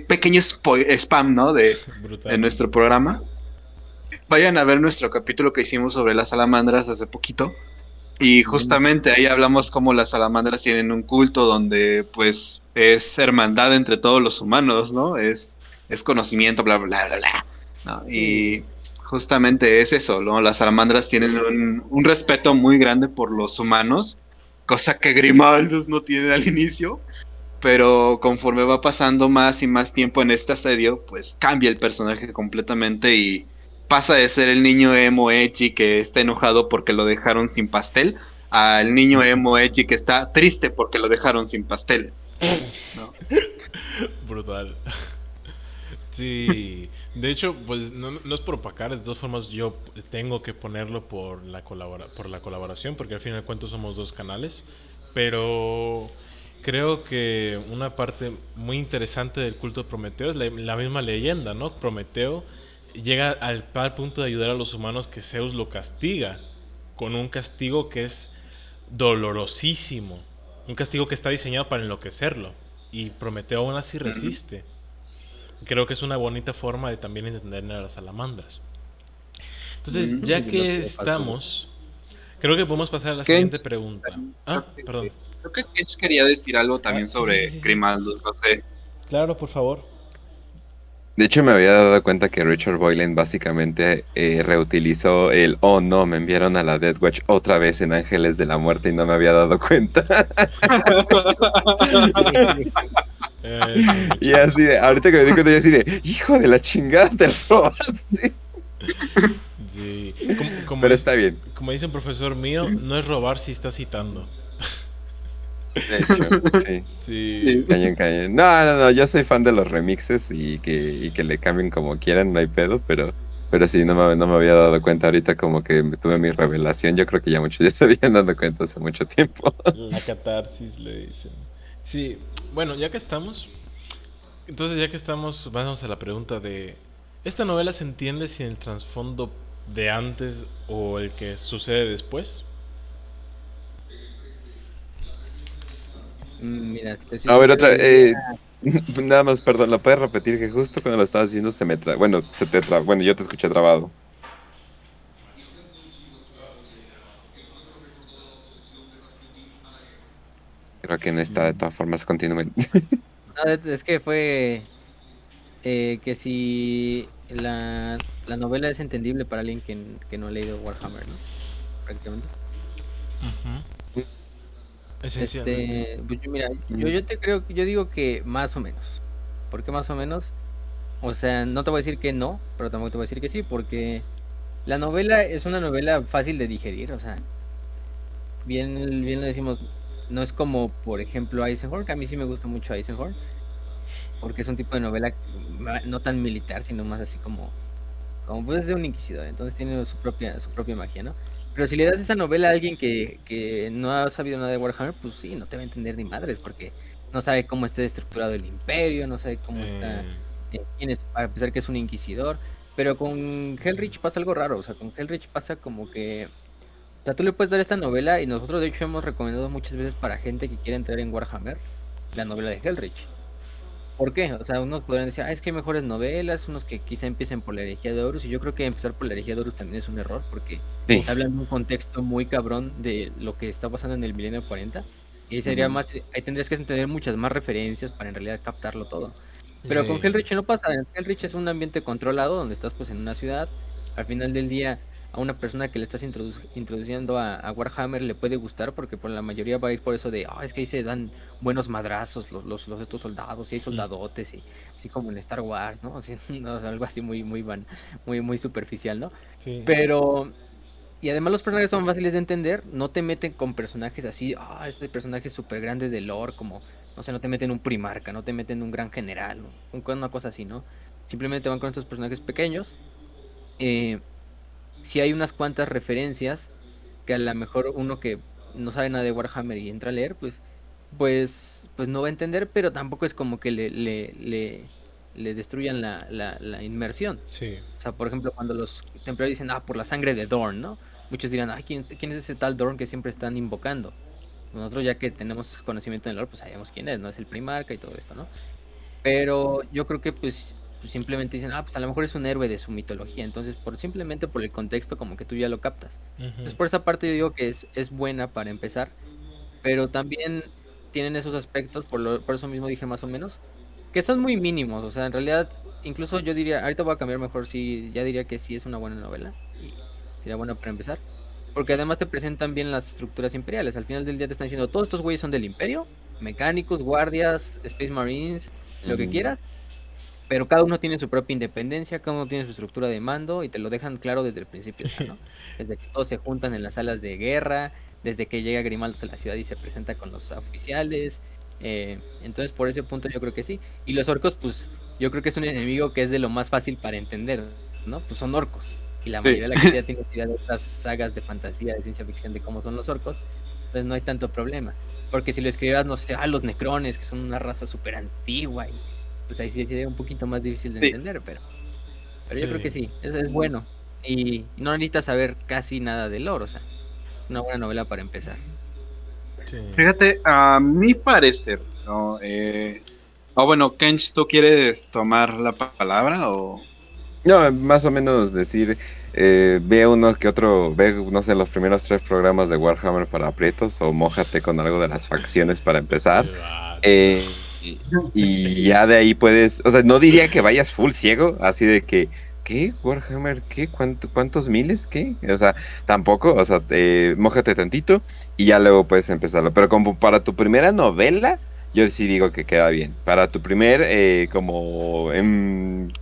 pequeño spam, ¿no? De Brutal. nuestro programa. Vayan a ver nuestro capítulo que hicimos sobre las salamandras hace poquito. Y justamente ahí hablamos cómo las salamandras tienen un culto donde pues es hermandad entre todos los humanos, ¿no? Es conocimiento, bla, bla, bla, bla, ¿no? sí. Y justamente es eso, ¿no? Las salamandras tienen un respeto muy grande por los humanos, cosa que Grimaldus no tiene al inicio, pero conforme va pasando más y más tiempo en este asedio, pues cambia el personaje completamente y pasa de ser el niño emo edgy que está enojado porque lo dejaron sin pastel, al niño emo edgy que está triste porque lo dejaron sin pastel, ¿no? Brutal. Sí, de hecho, pues no es por opacar, de todas formas yo tengo que ponerlo por la colaboración, porque al final de cuentas somos dos canales, pero creo que una parte muy interesante del culto de Prometeo es la misma leyenda, ¿no? Prometeo llega al punto de ayudar a los humanos que Zeus lo castiga, con un castigo que es dolorosísimo, un castigo que está diseñado para enloquecerlo, y Prometeo aún así resiste. Creo que es una bonita forma de también entender a las salamandras. Entonces, Ujú. ya Lo que que pasa. estamos, creo que podemos pasar a la siguiente Kench, pregunta. creo Ah, perdón. creo que Kench quería decir algo Ah, también sí, sí, sí, sobre sí, sí. Grimaldus, no sé. Claro, por favor. De hecho, me había dado cuenta que Richard Boylan básicamente reutilizó el oh no, me enviaron a la Death Watch otra vez en Ángeles de la Muerte y no me había dado cuenta. Eso, Y Richard. así de, ahorita que me di cuenta, yo así de, hijo de la chingada, te lo robaste. Sí. Pero está bien, Como dice un profesor mío, no es robar si está citando. de hecho, sí. Sí. Sí. Cañón, cañón. No, no, no, yo soy fan de los remixes y que le cambien como quieran, no hay pedo, pero sí, no me había dado cuenta ahorita como que me tuve mi revelación. Yo creo que ya muchos ya se habían dado cuenta hace mucho tiempo. La catarsis le dicen. Sí, bueno, ya que estamos, entonces ya que estamos, vamos a la pregunta de, ¿esta novela se entiende sin el trasfondo de antes o el que sucede después? Mira, si te soy A ver, sincero, otra, yo diría, nada más, perdón, ¿la puedes repetir? Que justo cuando lo estabas diciendo se me bueno, bueno, yo te escuché trabado. Creo que no está, de todas formas, continúen. no, es que fue que si la novela es entendible para alguien que no ha leído Warhammer, ¿no? Prácticamente. Ujú. Esencialmente. Pues mira, yo te creo, yo digo que más o menos. ¿Por qué más o menos? O sea, no te voy a decir que no, pero tampoco te voy a decir que sí, porque la novela es una novela fácil de digerir, o sea, bien lo decimos, no es como, por ejemplo, Eisenhower, que a mí sí me gusta mucho Eisenhower, porque es un tipo de novela no tan militar, sino más así como pues es de un inquisidor, entonces tiene su propia magia, ¿no? Pero si le das esa novela a alguien que no ha sabido nada de Warhammer, pues sí, no te va a entender ni madres, porque no sabe cómo está estructurado el imperio, no sabe cómo está, Eh, quién es, a pesar que es un inquisidor. Pero con Hellrich pasa algo raro, o sea, con Hellrich pasa como que, o sea, tú le puedes dar esta novela y nosotros de hecho hemos recomendado muchas veces para gente que quiere entrar en Warhammer la novela de Hellrich. ¿Por qué? O sea, unos podrían decir, es que hay mejores novelas, unos que quizá empiecen por la herejía de Horus, y yo creo que empezar por la herejía de Horus también es un error, porque Sí. te hablan de un contexto muy cabrón de lo que está pasando en el milenio 40, y sería más, ahí tendrías que tener muchas más referencias para en realidad captarlo todo. Pero con Sí. Hellreach no pasa, en Hellreach es un ambiente controlado, donde estás pues en una ciudad, al final del día a una persona que le estás introduciendo a Warhammer le puede gustar, porque por la mayoría va a ir por eso de, es que ahí se dan buenos madrazos los estos soldados, y hay soldadotes, y así como en Star Wars, ¿no? Así, no, algo así muy superficial, ¿no? Sí. Pero, y además los personajes son fáciles de entender, no te meten con personajes así, este personaje es súper grande de lore, como, no sé, no te meten un primarca, no te meten un gran general, una cosa así, ¿no? Simplemente van con estos personajes pequeños. Si hay unas cuantas referencias que a lo mejor uno que no sabe nada de Warhammer y entra a leer, pues no va a entender, pero tampoco es como que le destruyan la inmersión. Sí. O sea, por ejemplo, cuando los templarios dicen, por la sangre de Dorn, ¿no? Muchos dirán, ¿quién es ese tal Dorn que siempre están invocando? Nosotros ya que tenemos conocimiento del lore, pues sabemos quién es, ¿no? Es el primarca y todo esto, ¿no? Pero yo creo que pues simplemente dicen, pues a lo mejor es un héroe de su mitología. Entonces, simplemente por el contexto, como que tú ya lo captas. Entonces, por esa parte yo digo que es buena para empezar. Pero también tienen esos aspectos, por eso mismo dije más o menos, que son muy mínimos. O sea, en realidad, incluso yo diría, ahorita voy a cambiar mejor, sí, ya diría que sí es una buena novela. Y sería buena para empezar. Porque además te presentan bien las estructuras imperiales. Al final del día te están diciendo, todos estos güeyes son del imperio. Mecánicos, guardias, Space Marines, lo que quieras, pero cada uno tiene su propia independencia, cada uno tiene su estructura de mando y te lo dejan claro desde el principio, o sea, ¿no? Desde que todos se juntan en las salas de guerra, desde que llega Grimaldo a la ciudad y se presenta con los oficiales. Entonces, por ese punto yo creo que sí. Y los orcos, pues, yo creo que es un enemigo que es de lo más fácil para entender, ¿no? Pues son orcos. Y la mayoría de la gente ya tiene idea de estas sagas de fantasía, de ciencia ficción, de cómo son los orcos. Entonces no hay tanto problema. Porque si lo escribieras, no sé, los necrones, que son una raza súper antigua, y pues ahí sí sería un poquito más difícil de entender, pero yo creo que sí, eso es bueno. Y no necesitas saber casi nada de lore, o sea, una buena novela para empezar. Sí. Fíjate, a mi parecer, ¿no? Bueno, Kench, ¿tú quieres tomar la palabra o...? No, más o menos decir, ve uno que otro, ve, no sé, los primeros 3 programas de Warhammer para aprietos o mójate con algo de las facciones para empezar. Y ya de ahí puedes, o sea, no diría que vayas full ciego, así de que, ¿qué? Warhammer, ¿qué? ¿Cuántos miles? ¿Qué? O sea, tampoco, o sea, mójate tantito y ya luego puedes empezarlo. Pero como para tu primera novela, yo sí digo que queda bien. Para tu primer como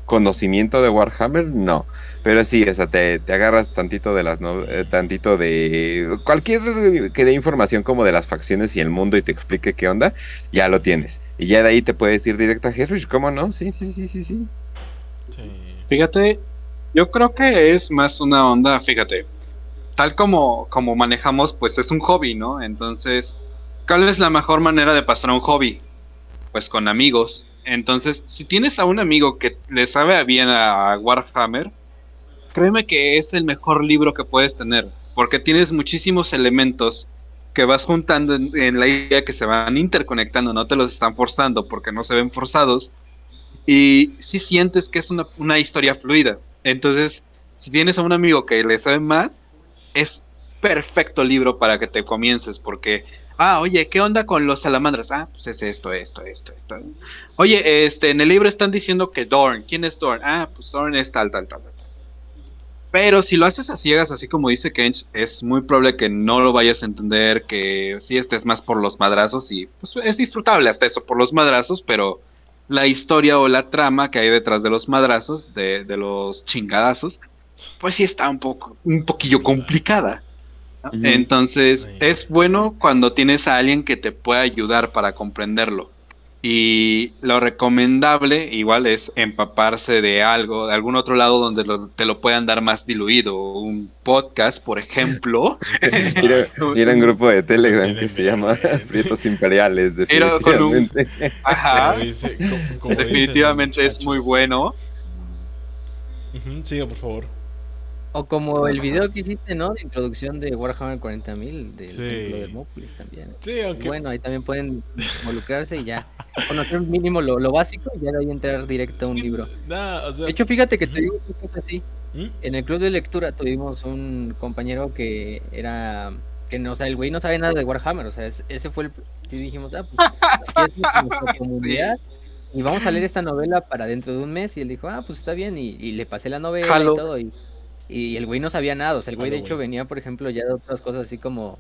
conocimiento de Warhammer, no. Pero sí, o sea, te agarras tantito de tantito de cualquier que dé información como de las facciones y el mundo y te explique qué onda, ya lo tienes. Y ya de ahí te puedes ir directo a Hellreach, ¿cómo no? Sí. Fíjate, yo creo que es más una onda, fíjate, tal como manejamos, pues es un hobby, ¿no? Entonces, ¿cuál es la mejor manera de pasar un hobby? Pues con amigos. Entonces, si tienes a un amigo que le sabe bien a Warhammer, créeme que es el mejor libro que puedes tener, porque tienes muchísimos elementos que vas juntando en la idea que se van interconectando, no te los están forzando porque no se ven forzados, y si sientes que es una historia fluida. Entonces, si tienes a un amigo que le sabe más, es perfecto libro para que te comiences, porque, oye, ¿qué onda con los salamandras? Pues es esto. Oye, en el libro están diciendo que Dorn, ¿quién es Dorn? Pues Dorn es tal. Pero si lo haces a ciegas, así como dice Kench, es muy probable que no lo vayas a entender, que sí estés más por los madrazos y pues, es disfrutable hasta eso por los madrazos, pero la historia o la trama que hay detrás de los madrazos, de los chingadazos, pues sí está un poquillo complicada, ¿no? Entonces es bueno cuando tienes a alguien que te pueda ayudar para comprenderlo. Y lo recomendable igual es empaparse de algo, de algún otro lado donde te lo puedan dar más diluido. Un podcast, por ejemplo. Era un grupo de Telegram que se llama Prietos Imperiales, definitivamente. Ajá. Como definitivamente es muy bueno. Siga, por favor. O como el video que hiciste, ¿no? De introducción de Warhammer 40.000 del Templo de Sí. Hermópolis también. Sí, aunque... Bueno, ahí también pueden involucrarse y ya conocer mínimo lo básico y ya de ahí entrar directo a un libro. Nada, o sea... De hecho, fíjate que te ujú. digo una cosa así. ¿Mm? En el club de lectura tuvimos un compañero que era, que no, o sea, el güey no sabe nada de Warhammer, o sea, ese fue el, sí dijimos, pues, si quieres nuestra Sí. comunidad y vamos a leer esta novela para dentro de un mes, y él dijo, pues está bien, y le pasé la novela y Jalo. todo, y el güey no sabía nada, o sea, el güey de hecho Halloween. venía, por ejemplo, ya de otras cosas así como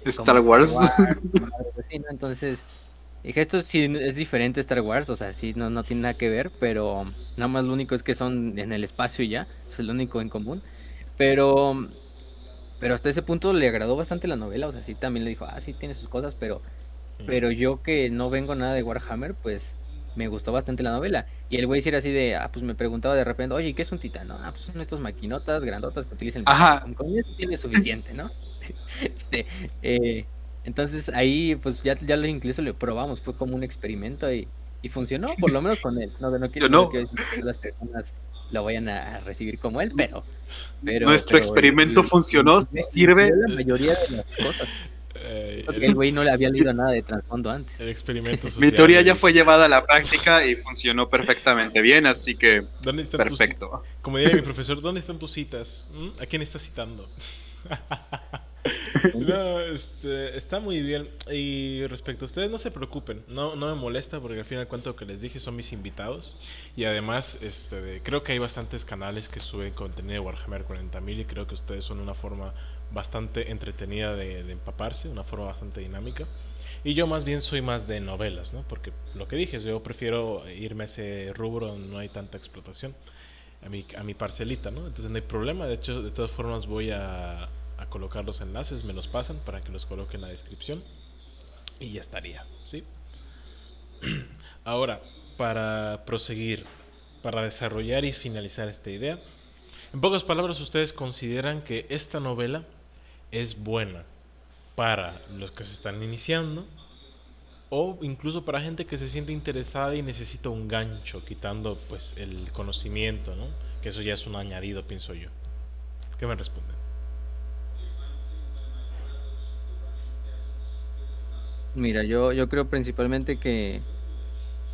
Star Star Wars. Wars, madres así, ¿no? Entonces, dije, esto sí es diferente a Star Wars, o sea, sí, no tiene nada que ver, pero nada más lo único es que son en el espacio y ya, es lo único en común. Pero, pero hasta ese punto le agradó bastante la novela, o sea, sí también le dijo, sí tiene sus cosas, pero yo que no vengo nada de Warhammer, pues me gustó bastante la novela. Y el güey sí era así de, pues me preguntaba de repente, oye, ¿qué es un titán? No, pues son estos maquinotas grandotas que utiliza el imperio. Ajá. Con eso tiene suficiente, ¿no? Este, eh, entonces ahí, pues ya lo incluso lo probamos, fue como un experimento y funcionó, por lo menos con él. Yo No no. quiero decir que todas las personas lo vayan a recibir como él, Nuestro pero experimento funcionó. Si le sirve. entendió la mayoría de las cosas. Porque el El, güey no le había leído nada de trasfondo antes. el experimento Mi social, teoría le ya dice. fue llevada a la práctica y funcionó perfectamente bien, así que ¿Dónde están tus citas? perfecto. Como diría mi profesor, ¿dónde están tus citas? ¿A quién estás citando? No, está muy bien. Y respecto a ustedes, no se preocupen. No me molesta porque al final cuento que les dije son mis invitados. Y además, creo que hay bastantes canales que suben contenido de Warhammer 40.000 y creo que ustedes son una forma bastante entretenida de empaparse, una forma bastante dinámica. Y yo más bien soy más de novelas, ¿no? Porque lo que dije, yo prefiero irme a ese rubro donde no hay tanta explotación, a mi parcelita, ¿no? Entonces no hay problema, de hecho, de todas formas voy a colocar los enlaces, me los pasan para que los coloque en la descripción y ya estaría, ¿sí? Ahora, para proseguir, para desarrollar y finalizar esta idea, en pocas palabras, ¿ustedes consideran que esta novela es buena para los que se están iniciando o incluso para gente que se siente interesada y necesita un gancho, quitando pues el conocimiento, ¿no? Que eso ya es un añadido, pienso yo. ¿Qué me responden? Mira, yo creo principalmente que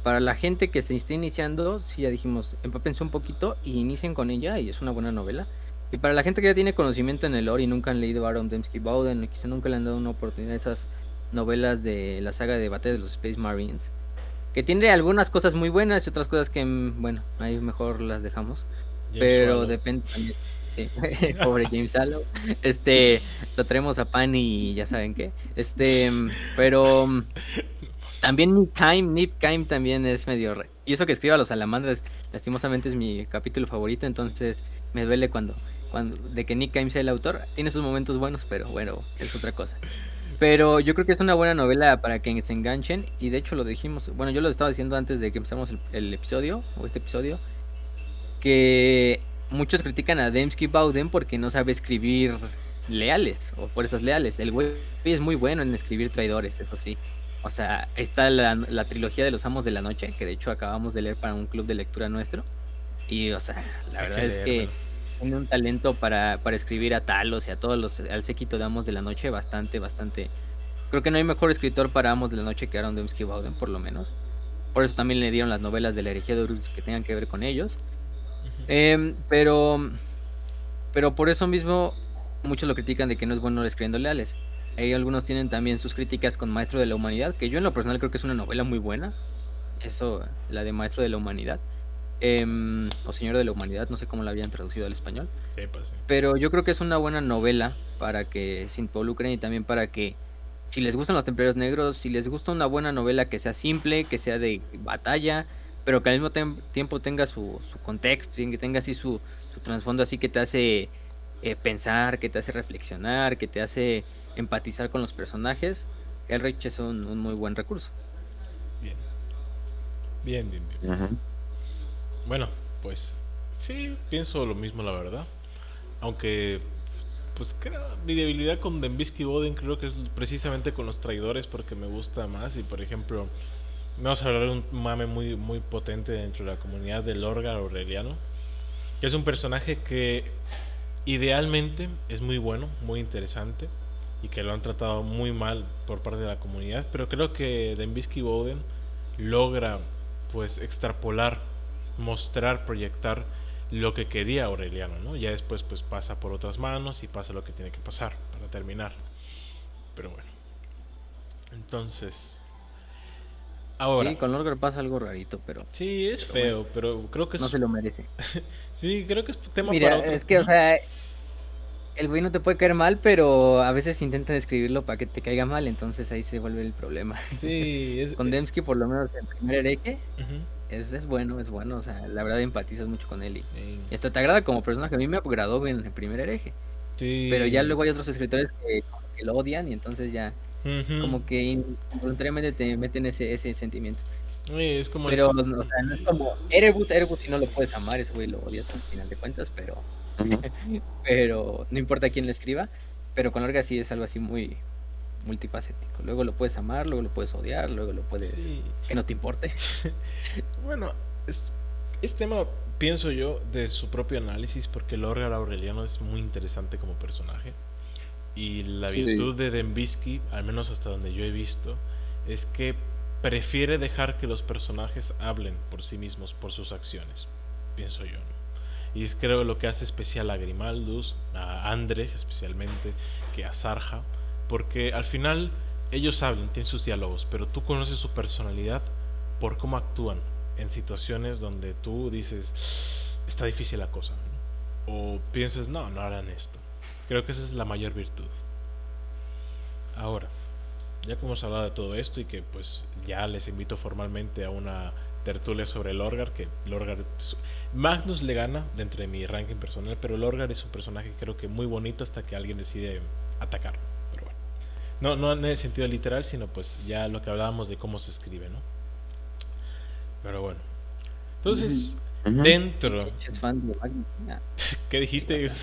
para la gente que se está iniciando, sí ya dijimos, empápense un poquito y inicien con ella y es una buena novela. Y para la gente que ya tiene conocimiento en el lore y nunca han leído Aaron Dembski Bowden, o quizá nunca le han dado una oportunidad a esas novelas de la saga de Batalla de los Space Marines, que tiene algunas cosas muy buenas y otras cosas que, bueno, ahí mejor las dejamos. James Pero Swallow. depende también. Sí, pobre James Sallow. Lo traemos a pan y ya saben qué. Pero también Nick Kime también es medio y eso que escriba a los salamandras, lastimosamente es mi capítulo favorito, entonces me duele cuando de que Nick Kime sea el autor. Tiene sus momentos buenos, pero bueno, es otra cosa. Pero yo creo que es una buena novela para que se enganchen. Y de hecho lo dijimos, bueno, yo lo estaba diciendo antes de que empezamos el episodio, o este episodio, que muchos critican a Dembski Bowden porque no sabe escribir leales o fuerzas leales. El güey es muy bueno en escribir traidores, eso sí. O sea, está la trilogía de los Amos de la Noche, que de hecho acabamos de leer para un club de lectura nuestro. Y, o sea, la Hay verdad que es que leérmelo. tiene un talento para escribir a Talos y a todos al séquito de Amos de la Noche bastante. Creo que no hay mejor escritor para Amos de la Noche que Aaron Dembski Bowden, por lo menos. Por eso también le dieron las novelas de la herejía de Horus que tengan que ver con ellos. Em, pero, pero por eso mismo muchos lo critican de que no es bueno escribiendo leales. Hay algunos tienen también sus críticas con Maestro de la Humanidad, que yo en lo personal creo que es una novela muy buena. Eso, la de Maestro de la Humanidad. O Señor de la Humanidad, no sé cómo la habían traducido al español. Sí, pues sí. Pero yo creo que es una buena novela para que se involucren y también para que, si les gustan los Templarios Negros, si les gusta una buena novela que sea simple, que sea de batalla, pero que al mismo tiempo tenga su contexto y que tenga así su trasfondo así que te hace pensar, que te hace reflexionar, que te hace empatizar con los personajes, Hellreich es un muy buen recurso. Bien. Bien. Ujú. Bueno, pues sí, pienso lo mismo, la verdad. Aunque, pues creo, mi debilidad con Dembski Bowden creo que es precisamente con los traidores porque me gusta más. Y por ejemplo, vamos a hablar de un mame muy potente dentro de la comunidad del Lorgar Aureliano, que es un personaje que idealmente es muy bueno, muy interesante y que lo han tratado muy mal por parte de la comunidad, pero creo que Dembski Bowden logra pues extrapolar, mostrar, proyectar lo que quería Aureliano, ¿no? Ya después pues pasa por otras manos y pasa lo que tiene que pasar para terminar. Pero bueno. Entonces, ahora, Sí, con Lorgar pasa algo rarito, sí es pero bueno, feo, pero creo que no es, se lo merece. sí, creo que es tema para Mira, otro. es que, o sea, el güey no te puede caer mal, pero a veces intentan escribirlo para que te caiga mal, entonces ahí se vuelve el problema. Sí, es, Con Dembski, por lo menos el primer hereje, ujú, es bueno, o sea, la verdad empatizas mucho con él eh, y hasta te agrada como personaje. A mí me agradó en el primer hereje, pero ya sí, luego hay otros escritores que, como que lo odian y entonces ya ujú, como que involuntariamente te meten ese sentimiento. es como Pero, este, o sea, no es como Erebus si no lo puedes amar, ese güey lo odias al final de cuentas, Ujú. pero no importa quién lo escriba, pero con Orga sí es algo así muy multifacético. Luego lo puedes amar, luego lo puedes odiar, luego lo puedes sí, que no te importe. bueno, es tema, pienso yo, de su propio análisis, porque Lorgar Aureliano es muy interesante como personaje. Y la Sí. virtud de Dembski, al menos hasta donde yo he visto, es que prefiere dejar que los personajes hablen por sí mismos, por sus acciones, pienso yo, ¿no? Y es creo lo que hace especial a Grimaldus, a Andre especialmente, que a Sarja, porque al final ellos hablan, tienen sus diálogos, pero tú conoces su personalidad por cómo actúan en situaciones donde tú dices, está difícil la cosa, ¿no? O piensas, no, no harán esto. Creo que esa es la mayor virtud. Ahora, ya que hemos hablado de todo esto y que pues ya les invito formalmente a una tertulia sobre Lorgar, que Lorgar Magnus le gana dentro de mi ranking personal, pero Lorgar es un personaje creo que muy bonito hasta que alguien decide atacarlo. Pero bueno, no en el sentido literal, sino pues ya lo que hablábamos de cómo se escribe, ¿no? Pero bueno, entonces Ujú. dentro, Es fan de Magnus. Ah, ¿qué qué dijiste? bárbaro.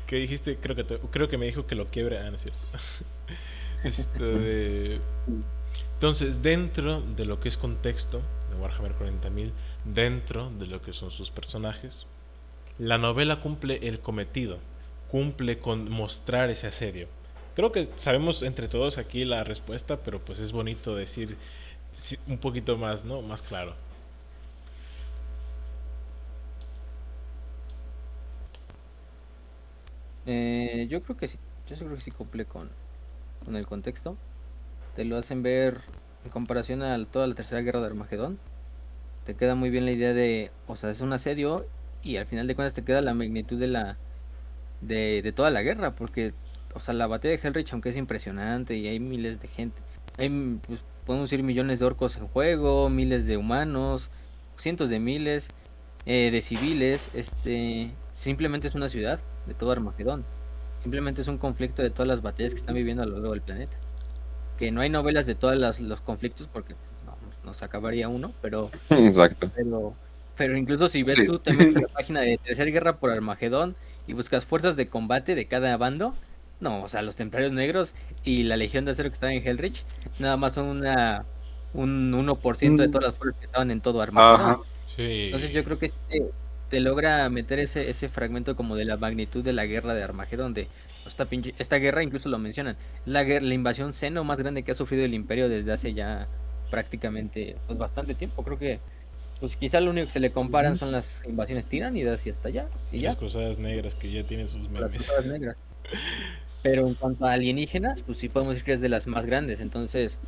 ¿Qué dijiste? Creo que me dijo que lo quiebre, no es cierto. De... Entonces, dentro de lo que es contexto de Warhammer 40.000, dentro de lo que son sus personajes, la novela cumple el cometido, cumple con mostrar ese asedio. Creo que sabemos entre todos aquí la respuesta, pero pues es bonito decir un poquito más, ¿no? Más claro. Yo creo que sí. Yo sí creo que sí cumple con el contexto. Te lo hacen ver en comparación a toda la Tercera Guerra de Armagedón. Te queda muy bien la idea de, o sea, es un asedio y al final de cuentas te queda la magnitud de toda la guerra, porque, o sea, la batalla de Hellrich, aunque es impresionante y hay miles de gente, hay, pues, podemos decir millones de orcos en juego, miles de humanos, cientos de miles de civiles, simplemente es una ciudad de todo Armagedón, simplemente es un conflicto de todas las batallas que están viviendo a lo largo del planeta, que no hay novelas de todos los conflictos porque no, nos acabaría uno, Exacto. pero, pero incluso si ves Sí. tú, te metes a la página de Tercera Guerra por Armagedón y buscas fuerzas de combate de cada bando. No, o sea, los Templarios Negros y la Legión de Acero que estaba en Hellrich, nada más son un 1% de Mm, todas las fuerzas que estaban en todo ajá. Armagedón. Entonces Sí. yo creo que te logra meter ese fragmento como de la magnitud de la guerra de Armagedón, de esta guerra incluso lo mencionan, es la invasión seno más grande que ha sufrido el Imperio desde hace ya prácticamente pues bastante tiempo. Creo que pues quizá lo único que se le comparan Ujú. son las invasiones tiránidas y hasta allá, y Y las ya, cruzadas negras que ya tienen sus o las memes. cruzadas negras. Pero en cuanto a alienígenas, pues sí podemos decir que es de las más grandes. Entonces,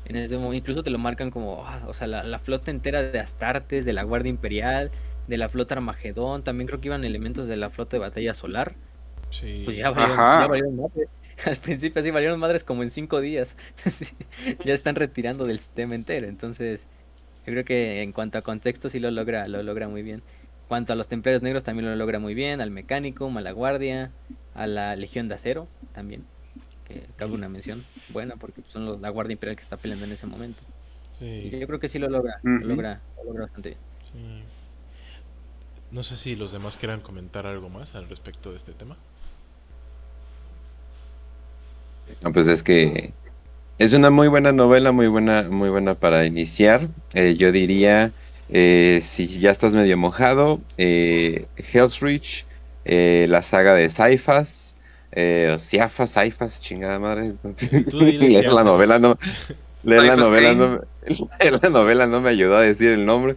en ese momento incluso te lo marcan como, o sea, la flota entera de Astartes, de la Guardia Imperial, de la flota Armagedón, también creo que iban elementos de la flota de batalla solar. Pues Sí. ya Ajá. valieron madres. Al principio sí valieron madres como en 5 días. Sí, ya están retirando del sistema entero. Entonces, yo creo que en cuanto a contexto sí lo logra muy bien. En cuanto a los templarios negros también lo logra muy bien, al mecánico, a la guardia, a la Legión de Acero también, que cabe una mención buena porque son la guardia imperial que está peleando en ese momento. Y Sí. yo creo que sí Ujú. lo logra bastante bien. Sí. No sé si los demás quieran comentar algo más al respecto de este tema. No, pues es que es una muy buena novela, muy buena para iniciar. Yo diría, si ya estás medio mojado, Hell's Reach la saga de Saifas, o Saifas, chingada madre. Tú dile Leer la novela Ciáfaros. no, leer la Cyphers novela Kane. no, leer la novela no me ayudó a decir el nombre.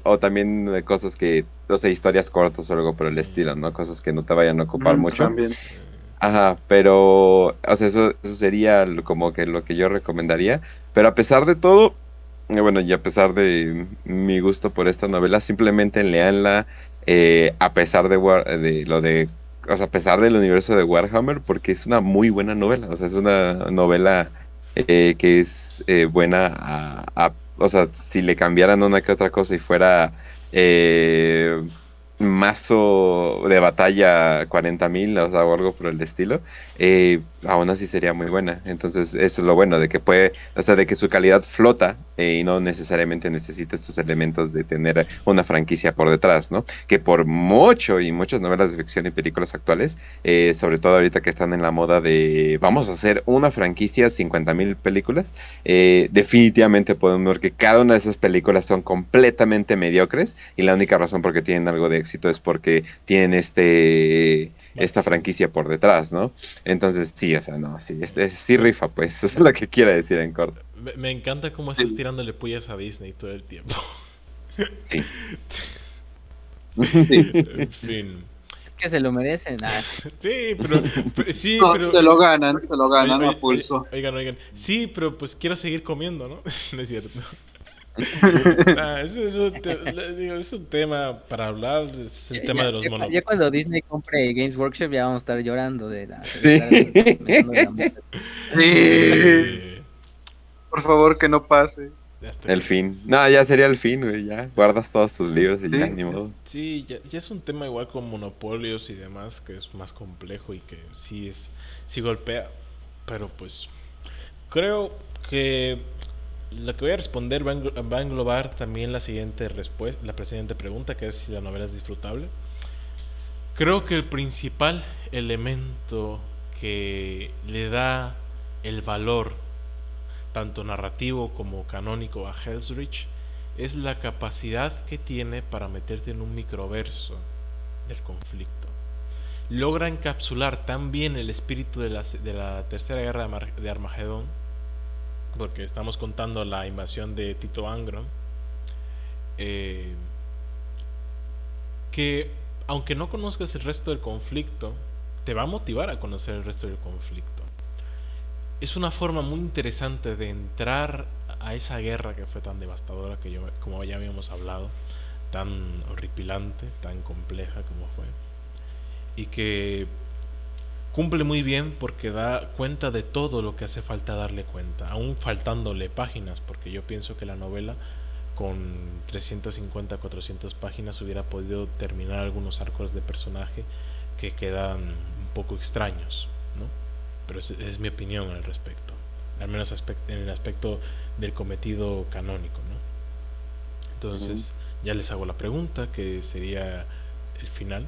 O también cosas que, o sea, historias cortas o algo por el estilo, ¿no? Cosas que no te vayan a ocupar mucho. También. Ajá, pero, o sea, eso sería como que lo que yo recomendaría. Pero a pesar de todo, bueno, y a pesar de mi gusto por esta novela, simplemente leanla a pesar de lo de, o sea, a pesar del universo de Warhammer, porque es una muy buena novela. O sea, es una novela que es buena o sea, si le cambiaran una que otra cosa y fuera eh, mazo de batalla 40.000, o sea, o algo por el estilo, aún así sería muy buena. Entonces, eso es lo bueno, de que puede, o sea, de que su calidad flota y no necesariamente necesita estos elementos de tener una franquicia por detrás, ¿no? Que por mucho y muchas novelas de ficción y películas actuales, sobre todo ahorita que están en la moda de vamos a hacer una franquicia, 50.000 películas, definitivamente podemos ver que cada una de esas películas son completamente mediocres y la única razón por qué tienen algo de éxito es porque tienen esta franquicia por detrás, ¿no? Entonces, sí, o sea, no, sí, sí Me, rifa, pues, eso es lo que quiero decir en corto. me encanta cómo estás Sí. tirándole pullas a Disney todo el tiempo. Sí. Sí. En fin. Es que se lo merecen. Sí, sí, No, pero se lo ganan a oye, pulso. oigan. Sí, pero pues quiero seguir comiendo, ¿no? No es cierto. Digo, es un tema para hablar, es el tema de los monos. Ya cuando Disney compre Games Workshop ya vamos a estar llorando de Sí. estar mentando de la muerte. Sí, Sí, por favor, que no pase. hasta El que... fin. No, ya sería el fin, güey, ya. Guardas todos tus libros y ya, Sí. ni modo. Sí, ya es un tema igual con monopolios y demás, que es más complejo y que sí golpea, pero pues creo que lo que voy a responder va a englobar también la siguiente respuesta, la siguiente pregunta, que es si la novela es disfrutable. Creo que el principal elemento que le da el valor, tanto narrativo como canónico, a Hell's Reach es la capacidad que tiene para meterte en un microverso del conflicto. Logra encapsular tan bien el espíritu de la tercera guerra de Armagedón, porque estamos contando la invasión de Tito Angron, eh, que aunque no conozcas el resto del conflicto, te va a motivar a conocer el resto del conflicto. Es una forma muy interesante de entrar a esa guerra que fue tan devastadora, como ya habíamos hablado, tan horripilante, tan compleja como fue, y que cumple muy bien porque da cuenta de todo lo que hace falta darle cuenta, aún faltándole páginas, porque yo pienso que la novela con 350, 400 páginas hubiera podido terminar algunos arcos de personaje que quedan un poco extraños, ¿no? Pero es mi opinión al respecto, al menos en el aspecto del cometido canónico, ¿no? Entonces, ya les hago la pregunta, que sería el final,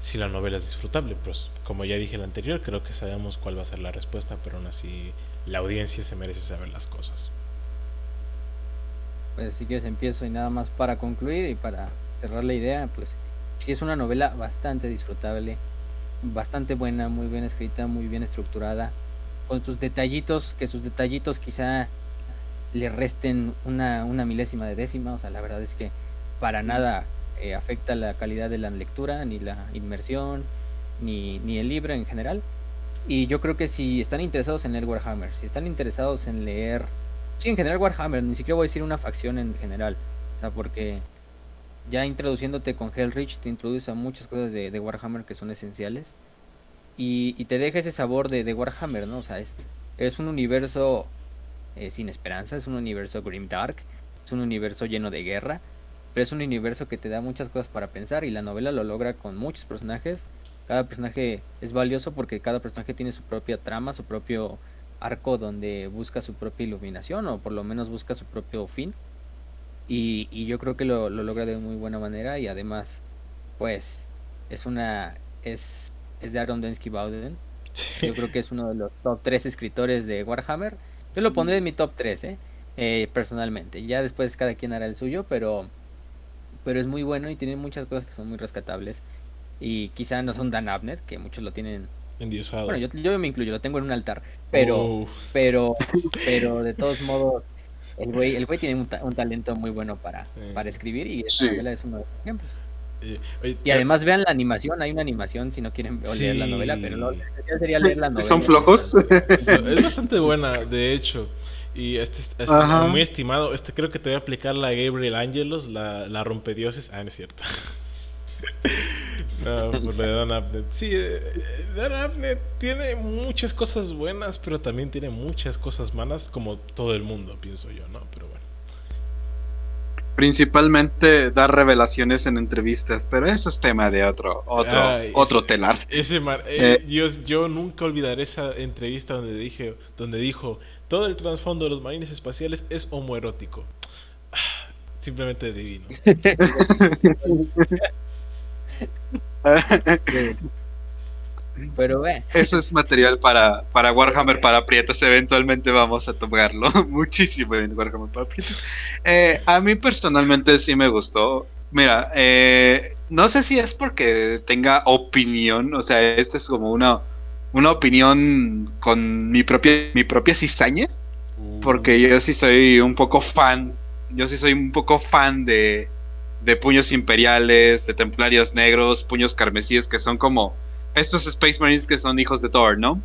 si la novela es disfrutable. Pues como ya dije en la anterior, creo que sabemos cuál va a ser la respuesta, pero aún así la audiencia se merece saber las cosas. Pues si quieres empiezo y nada más para concluir y para cerrar la idea, pues sí es una novela bastante disfrutable, bastante buena, muy bien escrita, muy bien estructurada, con sus detallitos, que sus detallitos quizá le resten una milésima de décima, o sea, la verdad es que para nada afecta la calidad de la lectura, ni la inmersión, ni el libro en general. Y yo creo que si están interesados en leer Warhammer, si están interesados en leer, sí, en general Warhammer, ni siquiera voy a decir una facción en general, o sea, porque ya introduciéndote con Hellreach te introduce a muchas cosas de Warhammer que son esenciales y te deja ese sabor de Warhammer, ¿no? O sea, es un universo sin esperanza, es un universo grimdark, es un universo lleno de guerra, pero es un universo que te da muchas cosas para pensar y la novela lo logra con muchos personajes. Cada personaje es valioso porque cada personaje tiene su propia trama, su propio arco donde busca su propia iluminación o por lo menos busca su propio fin. Y yo creo que lo logra de muy buena manera y además, pues, es una, es de Aaron Dembski Bowden. Yo creo que es uno de los top 3 escritores de Warhammer. Yo lo pondré en mi top 3, personalmente. Ya después cada quien hará el suyo, pero pero es muy bueno y tiene muchas cosas que son muy rescatables. Y quizá no son Dan Abnett, que muchos lo tienen. Endiosado. Bueno, yo me incluyo, lo tengo en un altar. Pero, Oh, pero, pero de todos modos, el güey tiene un talento muy bueno para escribir y esta Sí. novela es uno de los ejemplos. oye, Y además vean la animación, hay una animación si no quieren leer la novela, pero lo sí. esencial sería leer la Si novela. son flojos. Es bastante buena, de hecho. Y es Ajá. muy estimado. Creo que te voy a aplicar la Gabriel Angelos, la rompedioses. Ah, no es cierto. No, por lo de Dan Abnett. Sí, Dan Abnett tiene muchas cosas buenas, pero también tiene muchas cosas malas, como todo el mundo, pienso yo, ¿no? Pero bueno. Principalmente dar revelaciones en entrevistas, pero eso es tema de otro telar. Yo nunca olvidaré esa entrevista donde dijo, todo el trasfondo de los marines espaciales es homoerótico. Simplemente divino. Sí. Pero Eso es material para Warhammer para Prietos. Eventualmente vamos a tocarlo muchísimo en Warhammer para Prietos. A mí personalmente sí me gustó. Mira, no sé si es porque tenga opinión, o sea, esta es como una opinión con mi propia cizaña, porque yo sí soy un poco fan. Yo sí soy un poco fan de Puños Imperiales, de Templarios Negros, Puños Carmesíes, que son como estos Space Marines que son hijos de Thor, ¿no?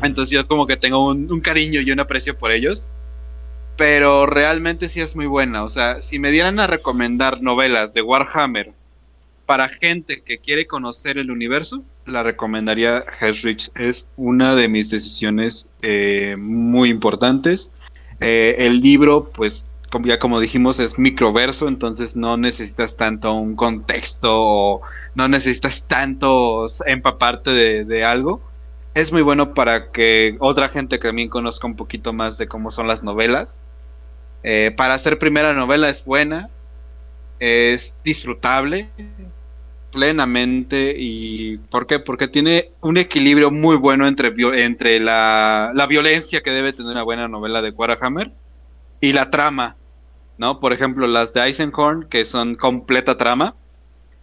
Entonces yo como que tengo un cariño y un aprecio por ellos. Pero realmente sí es muy buena. O sea, si me dieran a recomendar novelas de Warhammer para gente que quiere conocer el universo, la recomendaría Hell's Es una de mis decisiones muy importantes. El libro, pues, como dijimos, es microverso, entonces no necesitas tanto un contexto o no necesitas tanto empaparte de algo. Es muy bueno para que otra gente también conozca un poquito más de cómo son las novelas. Para hacer primera novela es buena, es disfrutable plenamente. ¿Y por qué? Porque tiene un equilibrio muy bueno entre la violencia que debe tener una buena novela de Warhammer y la trama, ¿no? Por ejemplo, las de Eisenhorn, que son completa trama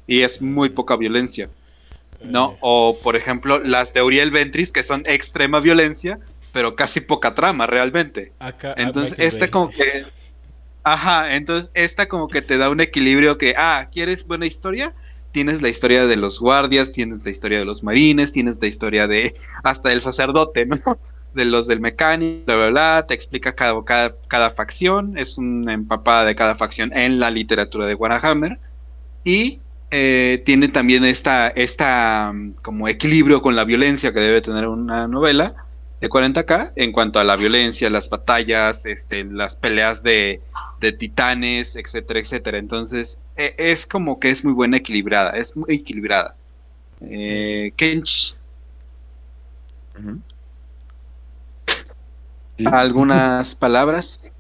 y es muy poca violencia, ¿no? O, por ejemplo, las de Uriel Ventris, que son extrema violencia, pero casi poca trama realmente. Entonces, Michael como Bay. que... Ajá, entonces esta como que te da un equilibrio que, ¿quieres buena historia? Tienes la historia de los guardias, tienes la historia de los marines, tienes la historia de hasta el sacerdote, ¿no? De los del mecánico, bla, bla, bla, te explica cada facción, es una empapada de cada facción en la literatura de Warhammer y tiene también esta como equilibrio con la violencia que debe tener una novela de 40K en cuanto a la violencia, las batallas, las peleas de titanes, etcétera, etcétera. Entonces, es como que es muy buena equilibrada, es muy equilibrada. Kench, Ujú. ¿algunas palabras?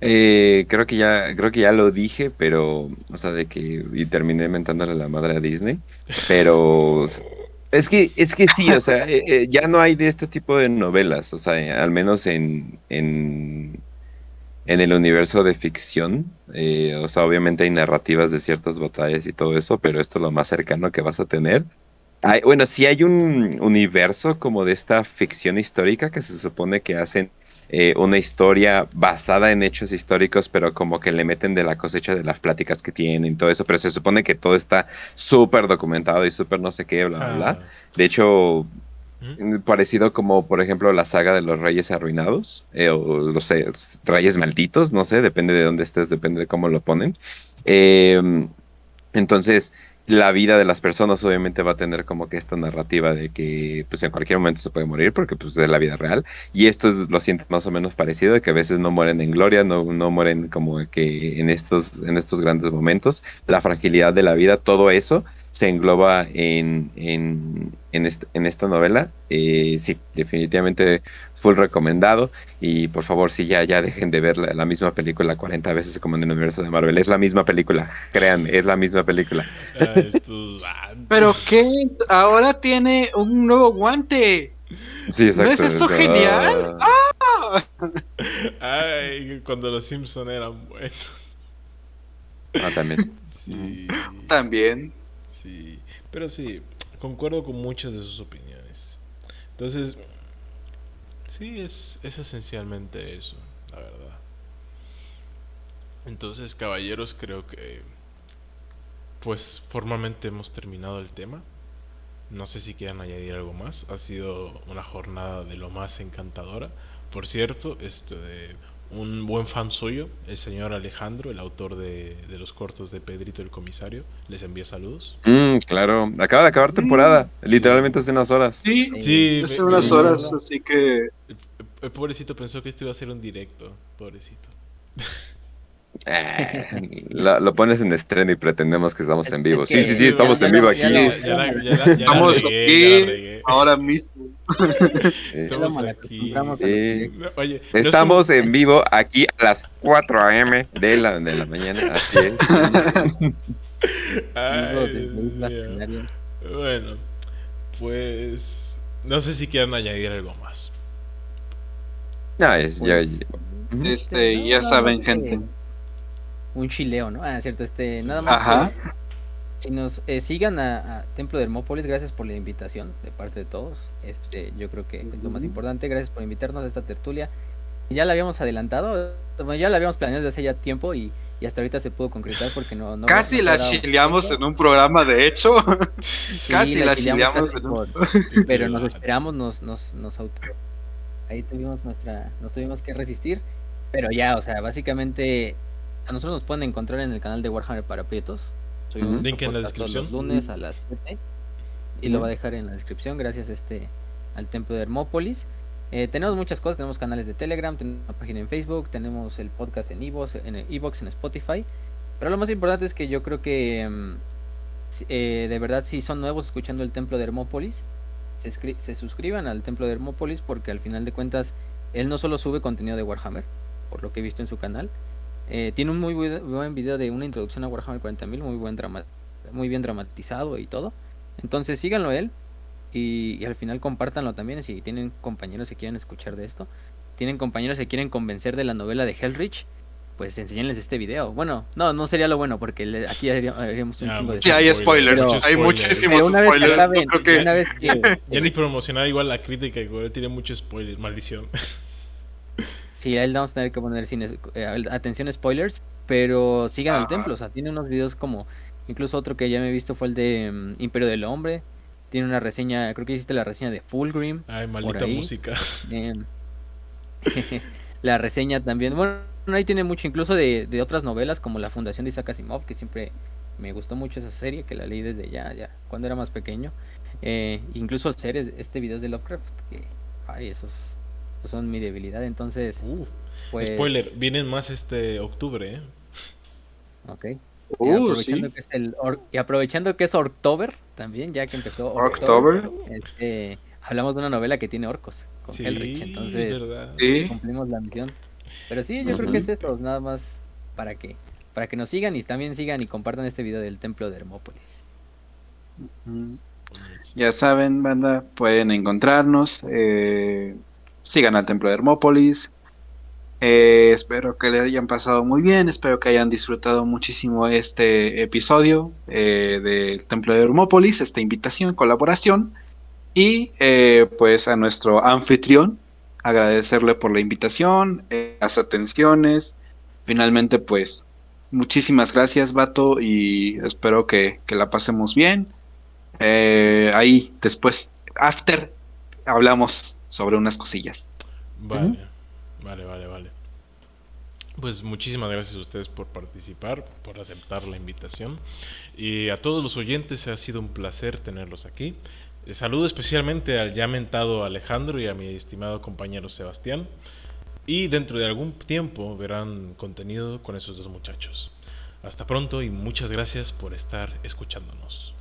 Creo que ya lo dije, pero, o sea, de que y terminé mentándole la madre a Disney, pero es que sí, o sea, ya no hay de este tipo de novelas, o sea, al menos en el universo de ficción, o sea, obviamente hay narrativas de ciertas batallas y todo eso, pero esto es lo más cercano que vas a tener. Bueno, sí hay un universo como de esta ficción histórica que se supone que hacen una historia basada en hechos históricos, pero como que le meten de la cosecha de las pláticas que tienen y todo eso, pero se supone que todo está súper documentado y súper no sé qué, bla, bla, bla. De hecho, parecido como, por ejemplo, la saga de los Reyes Arruinados, o los Reyes Malditos, no sé, depende de dónde estés, depende de cómo lo ponen. Eh, entonces, la vida de las personas obviamente va a tener como que esta narrativa de que pues en cualquier momento se puede morir porque pues es la vida real. Y esto lo sientes más o menos parecido, de que a veces no mueren en gloria, no mueren como que en estos grandes momentos. La fragilidad de la vida, todo eso se engloba en esta novela. Sí, definitivamente full recomendado. Y por favor, sí, ya dejen de ver la misma película 40 veces como en el universo de Marvel. Es la misma película, crean, es la misma película. Estos vatos. Pero que ahora tiene un nuevo guante. Sí, ¿No es exacto. eso genial? Ay, cuando los Simpson eran buenos. También. Sí, También. sí. Pero sí, concuerdo con muchas de sus opiniones. Entonces, sí, es esencialmente eso, la verdad. Entonces, caballeros, creo que pues formalmente hemos terminado el tema. No sé si quieran añadir algo más. Ha sido una jornada de lo más encantadora. Por cierto, un buen fan suyo, el señor Alejandro, el autor de los cortos de Pedrito el Comisario, les envía saludos. Claro, acaba de acabar Mm, temporada, Sí, literalmente hace unas horas. sí, sí, hace unas horas, así que el pobrecito pensó que esto iba a ser un directo, pobrecito. Lo pones en estreno y pretendemos que estamos en Es vivo. Sí, sí, sí, que Sí, estamos en vivo aquí. ya la estamos regué, ya la aquí regué. ahora mismo. ya lo Estamos malacostumbramos aquí. a los Eh, No, directos. oye, no es como... Estamos en vivo aquí a las 4 a.m. de la mañana, así es. Ay, Vivos desde Dios Islas mío. Canarias. Bueno, pues no sé si quieran añadir algo más. No, Pues, ujú. no, Ya nada más saben, gente. un chileo, ¿no? Ah, cierto, Sí. nada más Ajá. pues, si nos sigan a Templo de Hermópolis, gracias por la invitación de parte de todos. Yo creo que es lo más importante, gracias por invitarnos a esta tertulia. Ya la habíamos adelantado, bueno, ya la habíamos planeado desde hace ya tiempo y hasta ahorita se pudo concretar porque Casi no la cuadrábamos chileamos tiempo. en un programa, de hecho. Sí, Casi la la chileamos chileamos casi en un... Este pero nos vato. esperamos, ahí nos tuvimos que resistir, pero ya, o sea, básicamente a nosotros nos pueden encontrar en el canal de Warhammer para Prietos. Subimos Ujú. nuestro Link en la podcast todos los descripción. lunes a las 7 y lo va a Ujú. dejar en la descripción, gracias al Templo de Hermópolis. Tenemos muchas cosas, tenemos canales de Telegram, tenemos una página en Facebook, tenemos el podcast en Evox, en Spotify, pero lo más importante es que yo creo que de verdad si son nuevos escuchando el Templo de Hermópolis, se suscriban al Templo de Hermópolis porque al final de cuentas él no solo sube contenido de Warhammer, por lo que he visto en su canal, tiene un muy buen video de una introducción a Warhammer 40.000, muy bien dramatizado y todo. Entonces síganlo él y al final compártanlo también si tienen compañeros que quieren escuchar de esto. Tienen compañeros que quieren convencer de la novela de Hellrich, pues enséñenles este video. Bueno, no sería lo bueno porque aquí haríamos un Ya, chingo de Sí, muchos hay spoilers. spoilers, spoilers. muchos Pero, Hay spoilers. muchísimos pero una vez que spoilers. No acaben, creo que... una vez que Ya ni promocionar igual la crítica, igual tiene muchos spoilers, maldición. sí, a él vamos a tener que poner atención spoilers, pero sigan al Ajá. templo, o sea, tiene unos videos como, incluso otro que ya me he visto fue el de Imperio del Hombre, tiene una reseña, creo que hiciste la reseña de Fulgrim, Ay, por maldita ahí, música. em, la reseña también, bueno, ahí tiene mucho, incluso de otras novelas como La Fundación de Isaac Asimov, que siempre me gustó mucho esa serie, que la leí desde ya, cuando era más pequeño, incluso series, videos de Lovecraft, que, ay, esos son mi debilidad, entonces... Uh, spoiler, Pues, vienen más este octubre, ¿eh? ok. Sí. Aprovechando que es October, también, ya que empezó October, October. hablamos de una novela que tiene orcos, con Hellrich, Sí, es entonces verdad. Sí. cumplimos la misión. Pero sí, yo creo que es Ujú. eso, nada más para que nos sigan y también sigan y compartan este video del Templo de Hermópolis. Ya saben, banda, pueden encontrarnos. Sigan al Templo de Hermópolis. Espero que le hayan pasado muy bien. Espero que hayan disfrutado muchísimo este episodio del Templo de Hermópolis, esta invitación, colaboración. Y pues a nuestro anfitrión, agradecerle por la invitación, las atenciones. Finalmente, pues, muchísimas gracias, vato, y espero que la pasemos bien. Ahí después, after, hablamos sobre unas cosillas. Vale, vale. Pues muchísimas gracias a ustedes por participar, por aceptar la invitación. Y a todos los oyentes ha sido un placer tenerlos aquí. Saludo especialmente al ya mentado Alejandro y a mi estimado compañero Sebastián. Y dentro de algún tiempo verán contenido con esos dos muchachos. Hasta pronto y muchas gracias por estar escuchándonos.